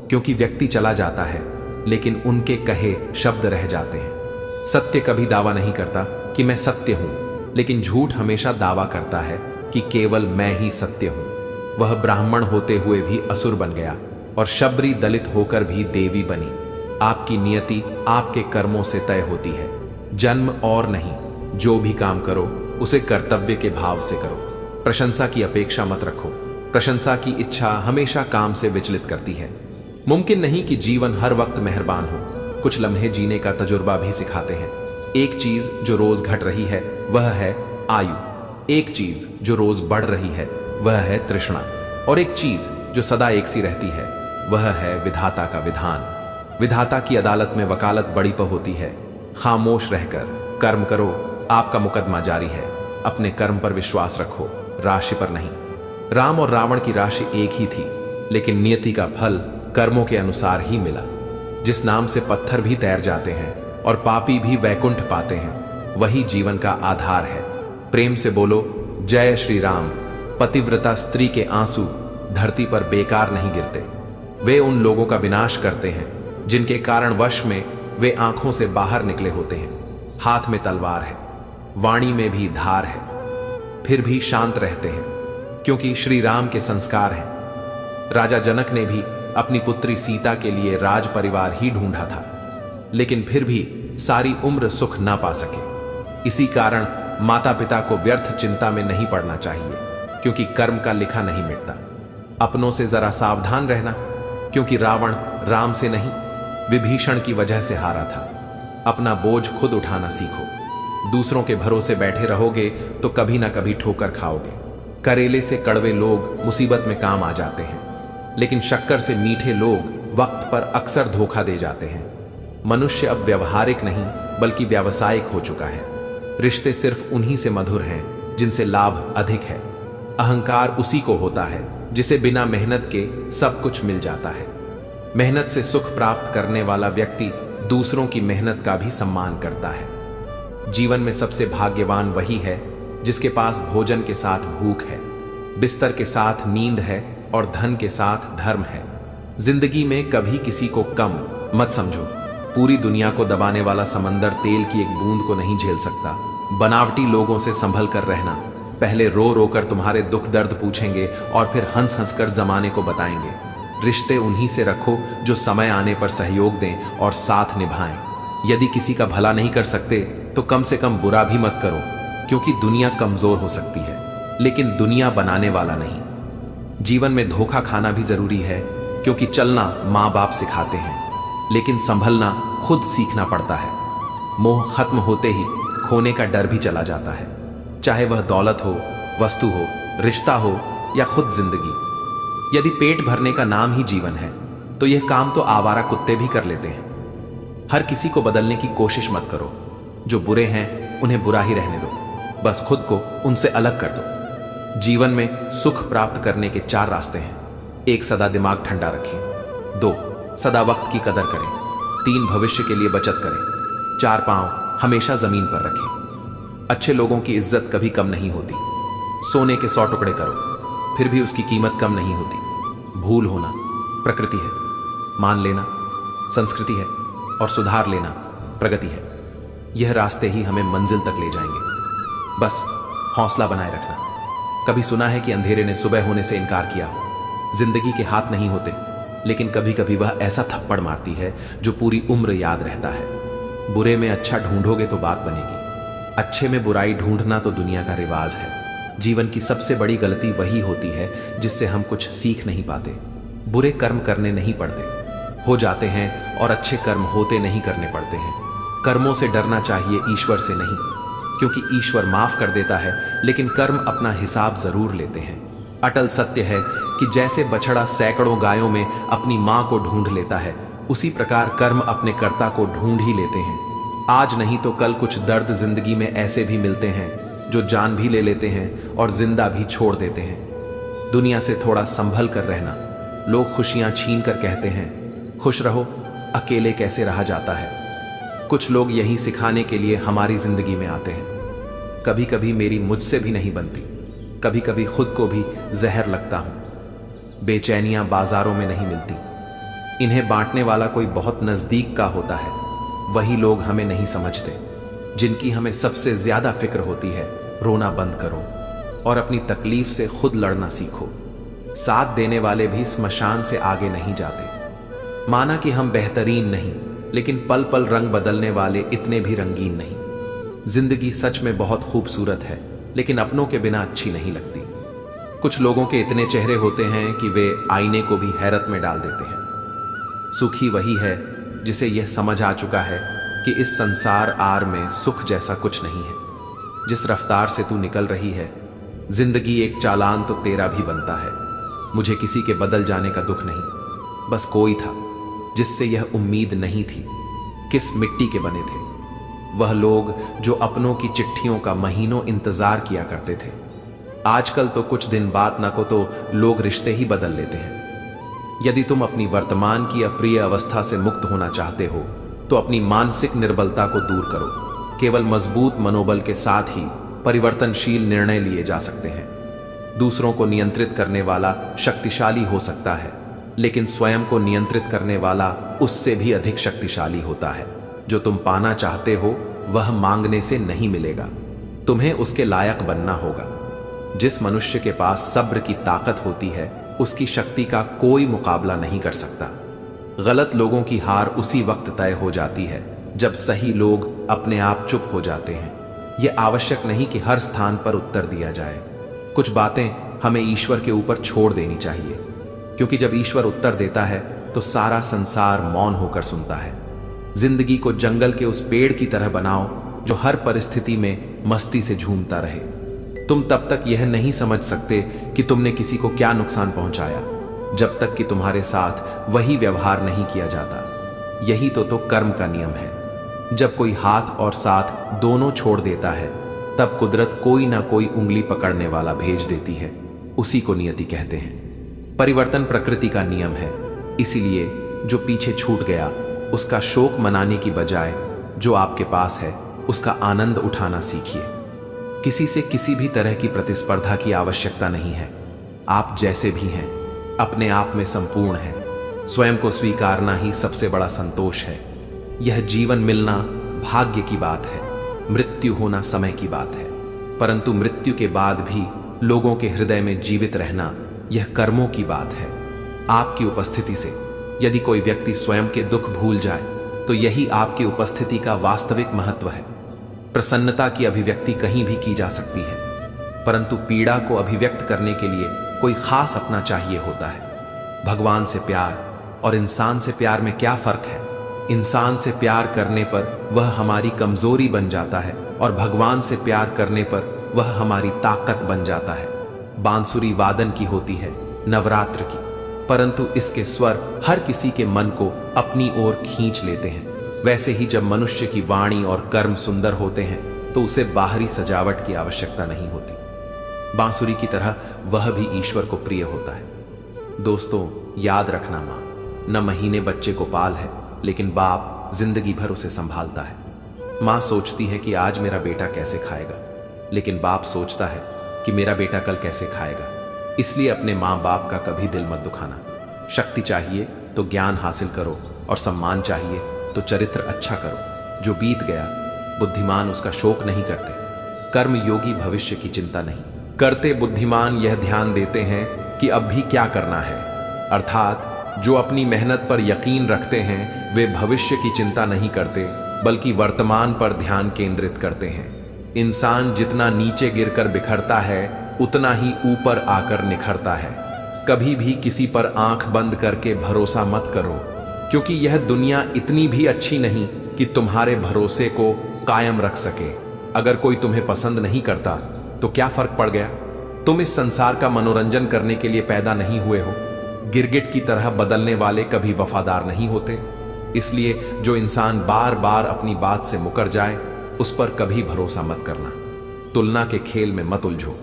क्योंकि व्यक्ति चला जाता है लेकिन उनके कहे शब्द रह जाते हैं। सत्य कभी दावा नहीं करता कि मैं सत्य हूं, लेकिन झूठ हमेशा दावा करता है कि केवल मैं ही सत्य हूं। वह ब्राह्मण होते हुए भी असुर बन गया और शबरी दलित होकर भी देवी बनी। आपकी नियति आपके कर्मों से तय होती है, जन्म और नहीं। जो भी काम करो उसे कर्तव्य के भाव से करो। प्रशंसा की अपेक्षा मत रखो, प्रशंसा की इच्छा हमेशा काम से विचलित करती है। मुमकिन नहीं कि जीवन हर वक्त मेहरबान हो, कुछ लम्हे जीने का तजुर्बा भी सिखाते हैं। एक चीज जो रोज घट रही है वह है आयु, एक चीज जो रोज बढ़ रही है वह है तृष्णा, और एक चीज जो सदा एक सी रहती है वह है विधाता का विधान। विधाता की अदालत में वकालत बड़ी पर होती है। खामोश रहकर कर्म करो, आपका मुकदमा जारी है। अपने कर्म पर विश्वास रखो, राशि पर नहीं। राम और रावण की राशि एक ही थी, लेकिन नियति का फल कर्मों के अनुसार ही मिला। जिस नाम से पत्थर भी तैर जाते हैं और पापी भी वैकुंठ पाते हैं, वही जीवन का आधार है। प्रेम से बोलो जय श्री राम। पतिव्रता स्त्री के आंसू धरती पर बेकार नहीं गिरते। वे उन लोगों का विनाश करते हैं जिनके कारण वश में वे आंखों से बाहर निकले होते हैं। हाथ में तलवार है, वाणी में भी धार है, फिर भी शांत रहते हैं क्योंकि श्री राम के संस्कार हैं। राजा जनक ने भी अपनी पुत्री सीता के लिए राज परिवार ही ढूंढा था, लेकिन फिर भी सारी उम्र सुख ना पा सके। इसी कारण माता पिता को व्यर्थ चिंता में नहीं पड़ना चाहिए, क्योंकि कर्म का लिखा नहीं मिटता। अपनों से जरा सावधान रहना, क्योंकि रावण राम से नहीं विभीषण की वजह से हारा था। अपना बोझ खुद उठाना सीखो। दूसरों के भरोसे बैठे रहोगे तो कभी ना कभी ठोकर खाओगे। करेले से कड़वे लोग मुसीबत में काम आ जाते हैं, लेकिन शक्कर से मीठे लोग वक्त पर अक्सर धोखा दे जाते हैं। मनुष्य अब व्यवहारिक नहीं बल्कि व्यावसायिक हो चुका है। रिश्ते सिर्फ उन्हीं से मधुर हैं जिनसे लाभ अधिक है। अहंकार उसी को होता है जिसे बिना मेहनत के सब कुछ मिल जाता है। मेहनत से सुख प्राप्त करने वाला व्यक्ति दूसरों की मेहनत का भी सम्मान करता है। जीवन में सबसे भाग्यवान वही है जिसके पास भोजन के साथ भूख है, बिस्तर के साथ नींद है और धन के साथ धर्म है। जिंदगी में कभी किसी को कम मत समझो। पूरी दुनिया को दबाने वाला समंदर तेल की एक बूंद को नहीं झेल सकता। बनावटी लोगों से संभल कर रहना। पहले रो रो कर तुम्हारे दुख दर्द पूछेंगे और फिर हंस हंस कर जमाने को बताएंगे। रिश्ते उन्हीं से रखो जो समय आने पर सहयोग दें और साथ निभाएं। यदि किसी का भला नहीं कर सकते तो कम से कम बुरा भी मत करो, क्योंकि दुनिया कमजोर हो सकती है लेकिन दुनिया बनाने वाला नहीं। जीवन में धोखा खाना भी जरूरी है, क्योंकि चलना माँ बाप सिखाते हैं, लेकिन संभलना खुद सीखना पड़ता है। मोह खत्म होते ही खोने का डर भी चला जाता है, चाहे वह दौलत हो, वस्तु हो, रिश्ता हो या खुद जिंदगी। यदि पेट भरने का नाम ही जीवन है तो यह काम तो आवारा कुत्ते भी कर लेते हैं। हर किसी को बदलने की कोशिश मत करो। जो बुरे हैं उन्हें बुरा ही रहने दो, बस खुद को उनसे अलग कर दो। जीवन में सुख प्राप्त करने के 4 रास्ते हैं। 1, सदा दिमाग ठंडा रखें। 2, सदा वक्त की कदर करें। 3, भविष्य के लिए बचत करें। 4, पांव हमेशा जमीन पर रखें। अच्छे लोगों की इज्जत कभी कम नहीं होती। सोने के 100 टुकड़े करो, फिर भी उसकी कीमत कम नहीं होती। भूल होना प्रकृति है, मान लेना संस्कृति है और सुधार लेना प्रगति है। यह रास्ते ही हमें मंजिल तक ले जाएंगे। बस हौसला बनाए रखना। कभी सुना है कि अंधेरे ने सुबह होने से इनकार किया हो। जिंदगी के हाथ नहीं होते, लेकिन कभी कभी वह ऐसा थप्पड़ मारती है जो पूरी उम्र याद रहता है। बुरे में अच्छा ढूंढोगे तो बात बनेगी, अच्छे में बुराई ढूंढना तो दुनिया का रिवाज है। जीवन की सबसे बड़ी गलती वही होती है जिससे हम कुछ सीख नहीं पाते। बुरे कर्म करने नहीं पड़ते, हो जाते हैं, और अच्छे कर्म होते नहीं करने पड़ते हैं। कर्मों से डरना चाहिए, ईश्वर से नहीं, क्योंकि ईश्वर माफ कर देता है लेकिन कर्म अपना हिसाब जरूर लेते हैं। अटल सत्य है कि जैसे बछड़ा सैकड़ों गायों में अपनी मां को ढूंढ लेता है, उसी प्रकार कर्म अपने कर्ता को ढूंढ ही लेते हैं। आज नहीं तो कल कुछ दर्द जिंदगी में ऐसे भी मिलते हैं जो जान भी ले लेते हैं और जिंदा भी छोड़ देते हैं। दुनिया से थोड़ा संभल कर रहना। लोग खुशियां छीन कर कहते हैं खुश रहो, अकेले कैसे रहा जाता है। कुछ लोग यही सिखाने के लिए हमारी जिंदगी में आते हैं। कभी कभी मेरी मुझसे भी नहीं बनती, कभी कभी खुद को भी जहर लगता हूं। बेचैनियां बाजारों में नहीं मिलती, इन्हें बांटने वाला कोई बहुत नजदीक का होता है। वही लोग हमें नहीं समझते जिनकी हमें सबसे ज्यादा फिक्र होती है। रोना बंद करो और अपनी तकलीफ से खुद लड़ना सीखो। साथ देने वाले भी स्मशान से आगे नहीं जाते। माना कि हम बेहतरीन नहीं, लेकिन पल पल रंग बदलने वाले इतने भी रंगीन नहीं। जिंदगी सच में बहुत खूबसूरत है, लेकिन अपनों के बिना अच्छी नहीं लगती। कुछ लोगों के इतने चेहरे होते हैं कि वे आईने को भी हैरत में डाल देते हैं। सुखी वही है जिसे यह समझ आ चुका है कि इस संसार आर में सुख जैसा कुछ नहीं है। जिस रफ्तार से तू निकल रही है, जिंदगी एक चालान तो तेरा भी बनता है। मुझे किसी के बदल जाने का दुख नहीं, बस कोई था जिससे यह उम्मीद नहीं थी। किस मिट्टी के बने थे वह लोग जो अपनों की चिट्ठियों का महीनों इंतजार किया करते थे। आजकल तो कुछ दिन बाद न को तो लोग रिश्ते ही बदल लेते हैं। यदि तुम अपनी वर्तमान की अप्रिय अवस्था से मुक्त होना चाहते हो तो अपनी मानसिक निर्बलता को दूर करो। केवल मजबूत मनोबल के साथ ही परिवर्तनशील निर्णय लिए जा सकते हैं। दूसरों को नियंत्रित करने वाला शक्तिशाली हो सकता है, लेकिन स्वयं को नियंत्रित करने वाला उससे भी अधिक शक्तिशाली होता है। जो तुम पाना चाहते हो वह मांगने से नहीं मिलेगा, तुम्हें उसके लायक बनना होगा। जिस मनुष्य के पास सब्र की ताकत होती है उसकी शक्ति का कोई मुकाबला नहीं कर सकता। गलत लोगों की हार उसी वक्त तय हो जाती है जब सही लोग अपने आप चुप हो जाते हैं। यह आवश्यक नहीं कि हर स्थान पर उत्तर दिया जाए। कुछ बातें हमें ईश्वर के ऊपर छोड़ देनी चाहिए, क्योंकि जब ईश्वर उत्तर देता है तो सारा संसार मौन होकर सुनता है। जिंदगी को जंगल के उस पेड़ की तरह बनाओ जो हर परिस्थिति में मस्ती से झूमता रहे। तुम तब तक यह नहीं समझ सकते कि तुमने किसी को क्या नुकसान पहुंचाया जब तक कि तुम्हारे साथ वही व्यवहार नहीं किया जाता। यही तो कर्म का नियम है। जब कोई हाथ और साथ दोनों छोड़ देता है तब कुदरत कोई ना कोई उंगली पकड़ने वाला भेज देती है। उसी को नियति कहते हैं। परिवर्तन प्रकृति का नियम है, इसीलिए जो पीछे छूट गया उसका शोक मनाने की बजाय जो आपके पास है उसका आनंद उठाना सीखिए। किसी से किसी भी तरह की प्रतिस्पर्धा की आवश्यकता नहीं है। आप जैसे भी हैं अपने आप में संपूर्ण हैं। स्वयं को स्वीकारना ही सबसे बड़ा संतोष है। यह जीवन मिलना भाग्य की बात है, मृत्यु होना समय की बात है। परंतु मृत्यु के बाद भी लोगों के हृदय में जीवित रहना यह कर्मों की बात है। आपकी उपस्थिति से यदि कोई व्यक्ति स्वयं के दुख भूल जाए तो यही आपकी उपस्थिति का वास्तविक महत्व है। प्रसन्नता की अभिव्यक्ति कहीं भी की जा सकती है, परंतु पीड़ा को अभिव्यक्त करने के लिए कोई खास अपना चाहिए होता है। भगवान से प्यार और इंसान से प्यार में क्या फर्क है? इंसान से प्यार करने पर वह हमारी कमजोरी बन जाता है और भगवान से प्यार करने पर वह हमारी ताकत बन जाता है। बांसुरी वादन की होती है, नवरात्र की, परंतु इसके स्वर हर किसी के मन को अपनी ओर खींच लेते हैं। वैसे ही जब मनुष्य की वाणी और कर्म सुंदर होते हैं तो उसे बाहरी सजावट की आवश्यकता नहीं होती। बांसुरी की तरह वह भी ईश्वर को प्रिय होता है। दोस्तों, याद रखना, माँ न महीने बच्चे को पाल है, लेकिन बाप जिंदगी भर उसे संभालता है। माँ सोचती है कि आज मेरा बेटा कैसे खाएगा, लेकिन बाप सोचता है कि मेरा बेटा कल कैसे खाएगा। इसलिए अपने माँ बाप का कभी दिल मत दुखाना। शक्ति चाहिए तो ज्ञान हासिल करो और सम्मान चाहिए तो चरित्र अच्छा करो। जो बीत गया बुद्धिमान उसका शोक नहीं करते। कर्म योगी भविष्य की चिंता नहीं करते। बुद्धिमान यह ध्यान देते हैं कि अब भी क्या करना है। अर्थात जो अपनी मेहनत पर यकीन रखते हैं वे भविष्य की चिंता नहीं करते, बल्कि वर्तमान पर ध्यान केंद्रित करते हैं। इंसान जितना नीचे गिरकर बिखरता है उतना ही ऊपर आकर निखरता है। कभी भी किसी पर आंख बंद करके भरोसा मत करो, क्योंकि यह दुनिया इतनी भी अच्छी नहीं कि तुम्हारे भरोसे को कायम रख सके। अगर कोई तुम्हें पसंद नहीं करता तो क्या फर्क पड़ गया? तुम इस संसार का मनोरंजन करने के लिए पैदा नहीं हुए हो। गिरगिट की तरह बदलने वाले कभी वफादार नहीं होते। इसलिए जो इंसान बार बार अपनी बात से मुकर जाए उस पर कभी भरोसा मत करना। तुलना के खेल में मत उलझो,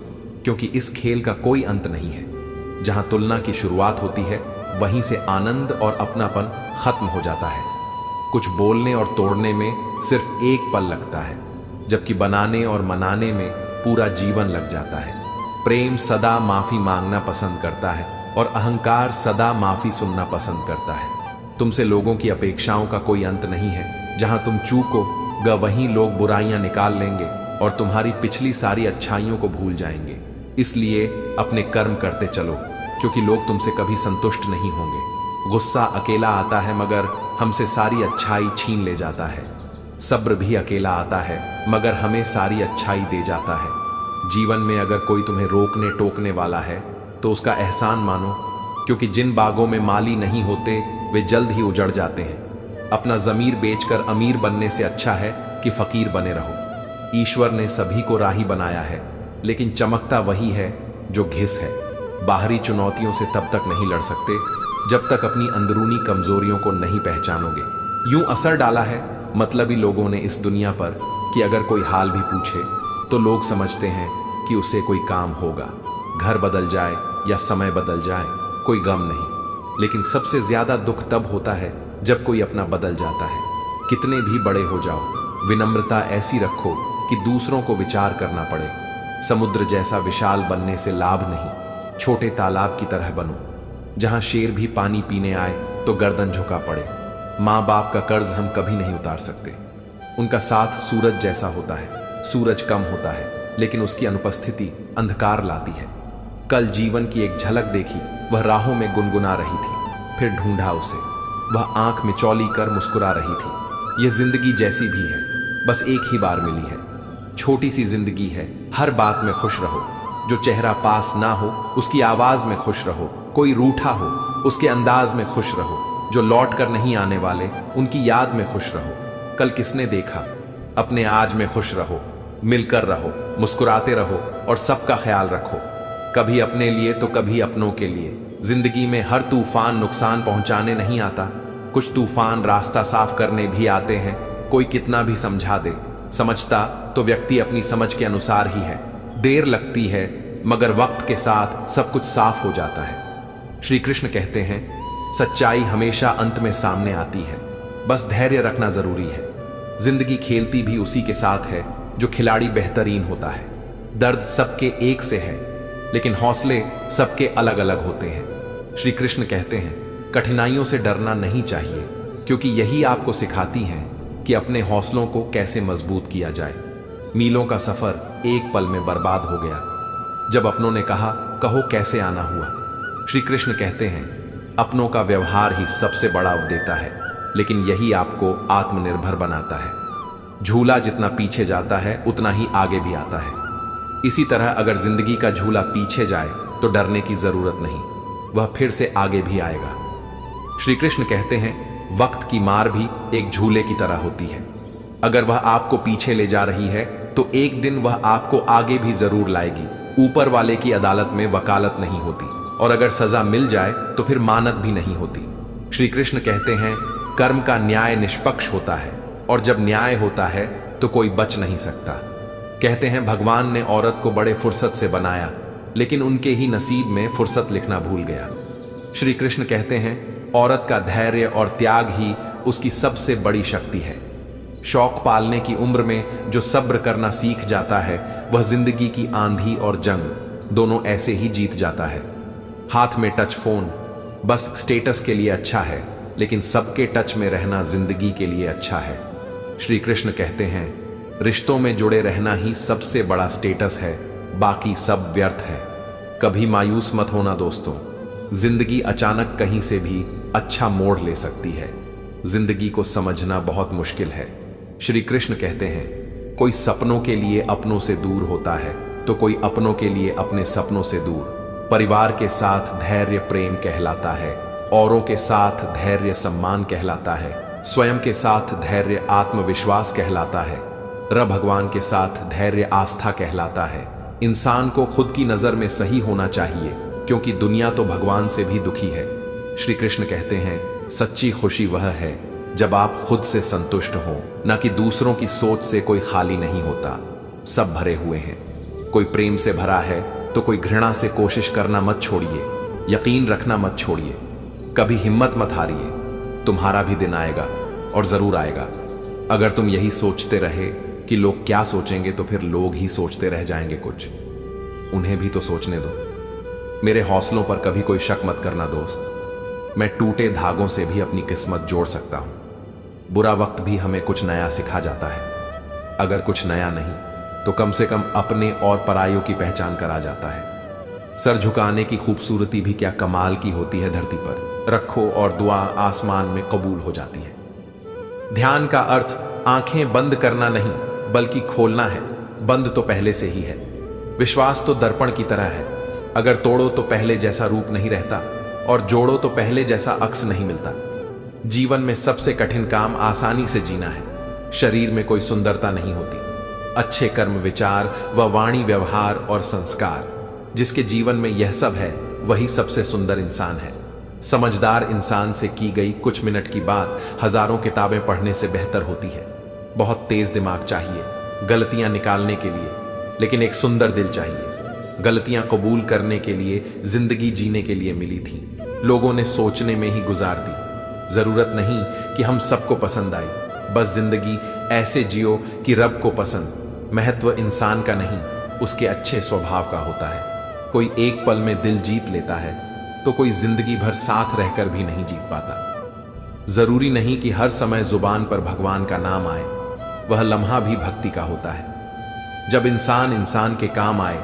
क्योंकि इस खेल का कोई अंत नहीं है। जहां तुलना की शुरुआत होती है वहीं से आनंद और अपनापन खत्म हो जाता है। कुछ बोलने और तोड़ने में सिर्फ एक पल लगता है, जबकि बनाने और मनाने में पूरा जीवन लग जाता है। प्रेम सदा माफी मांगना पसंद करता है और अहंकार सदा माफी सुनना पसंद करता है। तुमसे लोगों की अपेक्षाओं का कोई अंत नहीं है। जहां तुम चूकोगे वहीं लोग बुराइयां निकाल लेंगे और तुम्हारी पिछली सारी अच्छाइयों को भूल जाएंगे। इसलिए अपने कर्म करते चलो, क्योंकि लोग तुमसे कभी संतुष्ट नहीं होंगे। गुस्सा अकेला आता है मगर हमसे सारी अच्छाई छीन ले जाता है। सब्र भी अकेला आता है मगर हमें सारी अच्छाई दे जाता है। जीवन में अगर कोई तुम्हें रोकने टोकने वाला है तो उसका एहसान मानो, क्योंकि जिन बागों में माली नहीं होते वे जल्द ही उजड़ जाते हैं। अपना ज़मीर बेचकर अमीर बनने से अच्छा है कि फकीर बने रहो। ईश्वर ने सभी को राही बनाया है, लेकिन चमकता वही है जो घिस है। बाहरी चुनौतियों से तब तक नहीं लड़ सकते जब तक अपनी अंदरूनी कमजोरियों को नहीं पहचानोगे। यूं असर डाला है मतलबी लोगों ने इस दुनिया पर कि अगर कोई हाल भी पूछे तो लोग समझते हैं कि उसे कोई काम होगा। घर बदल जाए या समय बदल जाए, कोई गम नहीं। लेकिन सबसे ज्यादा दुख तब होता है जब कोई अपना बदल जाता है। कितने भी बड़े हो जाओ, विनम्रता ऐसी रखो कि दूसरों को विचार करना पड़े। समुद्र जैसा विशाल बनने से लाभ नहीं, छोटे तालाब की तरह बनो, जहां शेर भी पानी पीने आए तो गर्दन झुका पड़े। माँ बाप का कर्ज हम कभी नहीं उतार सकते। उनका साथ सूरज जैसा होता है। सूरज कम होता है लेकिन उसकी अनुपस्थिति अंधकार लाती है। कल जीवन की एक झलक देखी, वह राहों में गुनगुना रही थी, फिर ढूंढा उसे, वह आंख में चौली कर मुस्कुरा रही थी। यह जिंदगी जैसी भी है, बस एक ही बार मिली है। छोटी सी जिंदगी है, हर बात में खुश रहो। जो चेहरा पास ना हो उसकी आवाज में खुश रहो। कोई रूठा हो उसके अंदाज में खुश रहो। जो लौट कर नहीं आने वाले उनकी याद में खुश रहो। कल किसने देखा, अपने आज में खुश रहो। मिलकर रहो, मुस्कुराते रहो और सबका ख्याल रखो। कभी अपने लिए तो कभी अपनों के लिए। जिंदगी में हर तूफान नुकसान पहुंचाने नहीं आता, कुछ तूफान रास्ता साफ करने भी आते हैं। कोई कितना भी समझा दे, समझता तो व्यक्ति अपनी समझ के अनुसार ही है। देर लगती है मगर वक्त के साथ सब कुछ साफ हो जाता है। श्री कृष्ण कहते हैं, सच्चाई हमेशा अंत में सामने आती है, बस धैर्य रखना जरूरी है। जिंदगी खेलती भी उसी के साथ है जो खिलाड़ी बेहतरीन होता है। दर्द सबके एक से है लेकिन हौसले सबके अलग अलग होते हैं। श्री कृष्ण कहते हैं, कठिनाइयों से डरना नहीं चाहिए, क्योंकि यही आपको सिखाती हैं कि अपने हौसलों को कैसे मजबूत किया जाए। मीलों का सफर एक पल में बर्बाद हो गया जब अपनों ने कहा, कहो कैसे आना हुआ। श्री कृष्ण कहते हैं, अपनों का व्यवहार ही सबसे बड़ा देता है, लेकिन यही आपको आत्मनिर्भर बनाता है। झूला जितना पीछे जाता है उतना ही आगे भी आता है। इसी तरह अगर जिंदगी का झूला पीछे जाए तो डरने की जरूरत नहीं, वह फिर से आगे भी आएगा। श्री कृष्ण कहते हैं, वक्त की मार भी एक झूले की तरह होती है। अगर वह आपको पीछे ले जा रही है तो एक दिन वह आपको आगे भी जरूर लाएगी। ऊपर वाले की अदालत में वकालत नहीं होती, और अगर सजा मिल जाए तो फिर मानत भी नहीं होती। श्री कृष्ण कहते हैं, कर्म का न्याय निष्पक्ष होता है, और जब न्याय होता है तो कोई बच नहीं सकता। कहते हैं, भगवान ने औरत को बड़े फुर्सत से बनाया, लेकिन उनके ही नसीब में फुर्सत लिखना भूल गया। श्री कृष्ण कहते हैं, औरत का धैर्य और त्याग ही उसकी सबसे बड़ी शक्ति है। शौक पालने की उम्र में जो सब्र करना सीख जाता है, वह जिंदगी की आंधी और जंग दोनों ऐसे ही जीत जाता है। हाथ में टच फोन बस स्टेटस के लिए अच्छा है, लेकिन सबके टच में रहना जिंदगी के लिए अच्छा है। श्री कृष्ण कहते हैं, रिश्तों में जुड़े रहना ही सबसे बड़ा स्टेटस है, बाकी सब व्यर्थ है। कभी मायूस मत होना दोस्तों, जिंदगी अचानक कहीं से भी अच्छा मोड़ ले सकती है। जिंदगी को समझना बहुत मुश्किल है। श्री कृष्ण कहते हैं, कोई सपनों के लिए अपनों से दूर होता है तो कोई अपनों के लिए अपने सपनों से दूर। परिवार के साथ धैर्य प्रेम कहलाता है, औरों के साथ धैर्य सम्मान कहलाता है, स्वयं के साथ धैर्य आत्मविश्वास कहलाता है, रब भगवान के साथ धैर्य आस्था कहलाता है। इंसान को खुद की नजर में सही होना चाहिए, क्योंकि दुनिया तो भगवान से भी दुखी है। श्री कृष्ण कहते हैं, सच्ची खुशी वह है जब आप खुद से संतुष्ट हो, न कि दूसरों की सोच से। कोई खाली नहीं होता, सब भरे हुए हैं। कोई प्रेम से भरा है तो कोई घृणा से। कोशिश करना मत छोड़िए, यकीन रखना मत छोड़िए, कभी हिम्मत मत हारिए। तुम्हारा भी दिन आएगा और जरूर आएगा। अगर तुम यही सोचते रहे कि लोग क्या सोचेंगे तो फिर लोग ही सोचते रह जाएंगे कुछ। उन्हें भी तो सोचने दो। मेरे हौसलों पर कभी कोई शक मत करना दोस्त। मैं टूटे धागों से भी अपनी किस्मत जोड़ सकता हूं। बुरा वक्त भी हमें कुछ नया सिखा जाता है। अगर कुछ नया नहीं तो कम से कम अपने और परायों की पहचान करा जाता है। सर झुकाने की खूबसूरती भी क्या कमाल की होती है धरती पर। रखो और दुआ आसमान में कबूल हो जाती है। ध्यान का अर्थ आंखें बंद करना नहीं बल्कि खोलना है। बंद तो पहले से ही है। विश्वास तो दर्पण की तरह है, अगर तोड़ो तो पहले जैसा रूप नहीं रहता, और जोड़ो तो पहले जैसा अक्स नहीं मिलता। जीवन में सबसे कठिन काम आसानी से जीना है। शरीर में कोई सुंदरता नहीं होती। अच्छे कर्म विचार व वाणी व्यवहार और संस्कार, जिसके जीवन में यह सब है वही सबसे सुंदर इंसान है। समझदार इंसान से की गई कुछ मिनट की बात हजारों किताबें पढ़ने से बेहतर होती है। बहुत तेज दिमाग चाहिए गलतियां निकालने के लिए, लेकिन एक सुंदर दिल चाहिए। गलतियां कबूल करने के लिए जिंदगी जीने के लिए मिली थी, लोगों ने सोचने में ही गुजार दी। जरूरत नहीं कि हम सबको पसंद आई, बस जिंदगी ऐसे जियो कि रब को पसंद। महत्व इंसान का नहीं, उसके अच्छे स्वभाव का होता है। कोई एक पल में दिल जीत लेता है तो कोई जिंदगी भर साथ रहकर भी नहीं जीत पाता। जरूरी नहीं कि हर समय जुबान पर भगवान का नाम आए, वह लम्हा भी भक्ति का होता है। जब इंसान इंसान के काम आए,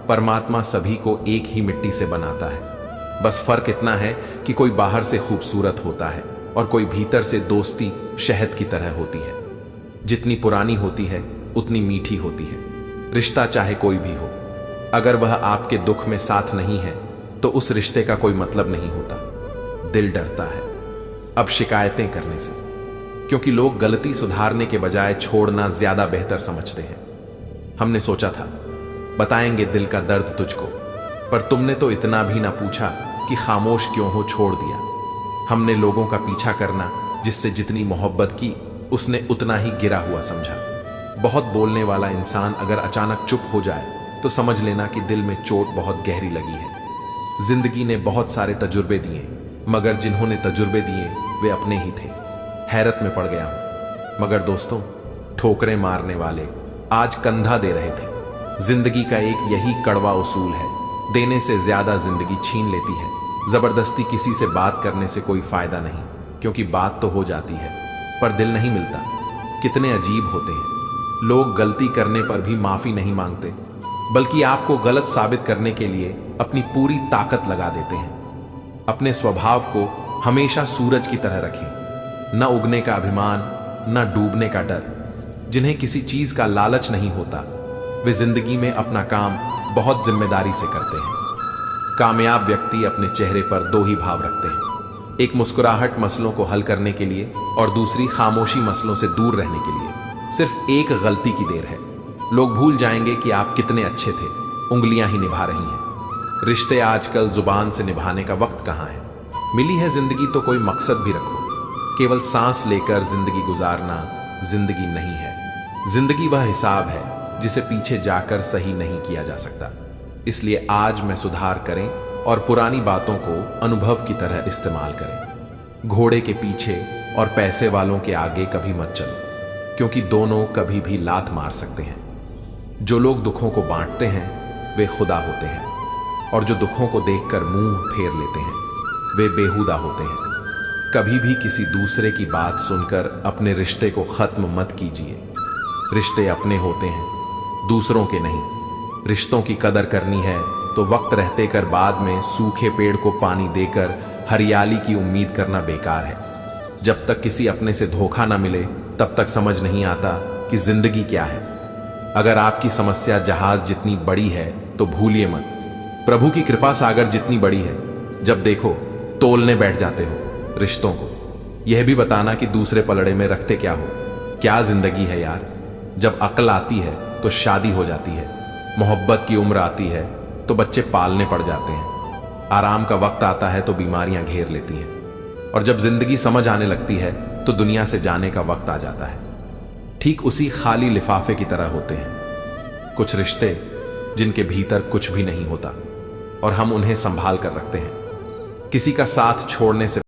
परमात्मा सभी को एक ही मिट्टी से बनाता है। बस फर्क इतना है कि कोई बाहर से खूबसूरत होता है और कोई भीतर से दोस्ती शहद की तरह होती है। जितनी पुरानी होती है उतनी मीठी होती है। रिश्ता चाहे कोई भी हो, अगर वह आपके दुख में साथ नहीं है तो उस रिश्ते का कोई मतलब नहीं होता। दिल डरता है अब शिकायतें करने से, क्योंकि लोग गलती सुधारने के बजाय छोड़ना ज्यादा बेहतर समझते हैं। हमने सोचा था बताएंगे दिल का दर्द तुझको, पर तुमने तो इतना भी ना पूछा कि खामोश क्यों हो छोड़ दिया। हमने लोगों का पीछा करना जिससे जितनी मोहब्बत की उसने उतना ही गिरा हुआ समझा। बहुत बोलने वाला इंसान अगर अचानक चुप हो जाए तो समझ लेना कि दिल में चोट बहुत गहरी लगी है। जिंदगी ने बहुत सारे तजुर्बे दिए, मगर जिन्होंने तजुर्बे दिए वे अपने ही थे। हैरत में पड़ गया हूं, मगर दोस्तों ठोकरें मारने वाले आज कंधा दे रहे थे। जिंदगी का एक यही कड़वा उसूल है, देने से ज्यादा जिंदगी छीन लेती है। जबरदस्ती किसी से बात करने से कोई फायदा नहीं, क्योंकि बात तो हो जाती है पर दिल नहीं मिलता। कितने अजीब होते हैं लोग, गलती करने पर भी माफी नहीं मांगते, बल्कि आपको गलत साबित करने के लिए अपनी पूरी ताकत लगा देते हैं। अपने स्वभाव को हमेशा सूरज की तरह रखें, न उगने का अभिमान न डूबने का डर। जिन्हें किसी चीज का लालच नहीं होता वे जिंदगी में अपना काम बहुत जिम्मेदारी से करते हैं। कामयाब व्यक्ति अपने चेहरे पर दो ही भाव रखते हैं, एक मुस्कुराहट मसलों को हल करने के लिए और दूसरी खामोशी मसलों से दूर रहने के लिए। सिर्फ एक गलती की देर है, लोग भूल जाएंगे कि आप कितने अच्छे थे, उंगलियां ही निभा रही हैं। रिश्ते आजकल जुबान से निभाने का वक्त कहां है। मिली है जिंदगी तो कोई मकसद भी रखो, केवल सांस लेकर जिंदगी गुजारना जिंदगी नहीं है। जिंदगी वह हिसाब है जिसे पीछे जाकर सही नहीं किया जा सकता। इसलिए आज में सुधार करें और पुरानी बातों को अनुभव की तरह इस्तेमाल करें। घोड़े के पीछे और पैसे वालों के आगे कभी मत चलो, क्योंकि दोनों कभी भी लात मार सकते हैं। जो लोग दुखों को बांटते हैं वे खुदा होते हैं, और जो दुखों को देखकर मुंह फेर लेते हैं वे बेहुदा होते हैं। कभी भी किसी दूसरे की बात सुनकर अपने रिश्ते को खत्म मत कीजिए। रिश्ते अपने होते हैं, दूसरों के नहीं। रिश्तों की कदर करनी है तो वक्त रहते कर, बाद में सूखे पेड़ को पानी देकर हरियाली की उम्मीद करना बेकार है। जब तक किसी अपने से धोखा ना मिले तब तक समझ नहीं आता कि जिंदगी क्या है। अगर आपकी समस्या जहाज जितनी बड़ी है तो भूलिए मत, प्रभु की कृपा सागर जितनी बड़ी है। जब देखो तोलने बैठ जाते हो रिश्तों को, यह भी बताना कि दूसरे पलड़े में रखते क्या हो। क्या जिंदगी है यार। जब अक्ल आती है तो शादी हो जाती है, मोहब्बत की उम्र आती है तो बच्चे पालने पड़ जाते हैं, आराम का वक्त आता है तो बीमारियां घेर लेती हैं, और जब जिंदगी समझ आने लगती है तो दुनिया से जाने का वक्त आ जाता है। ठीक उसी खाली लिफाफे की तरह होते हैं कुछ रिश्ते जिनके भीतर कुछ भी नहीं होता और हम उन्हें संभाल कर रखते हैं। किसी का साथ छोड़ने से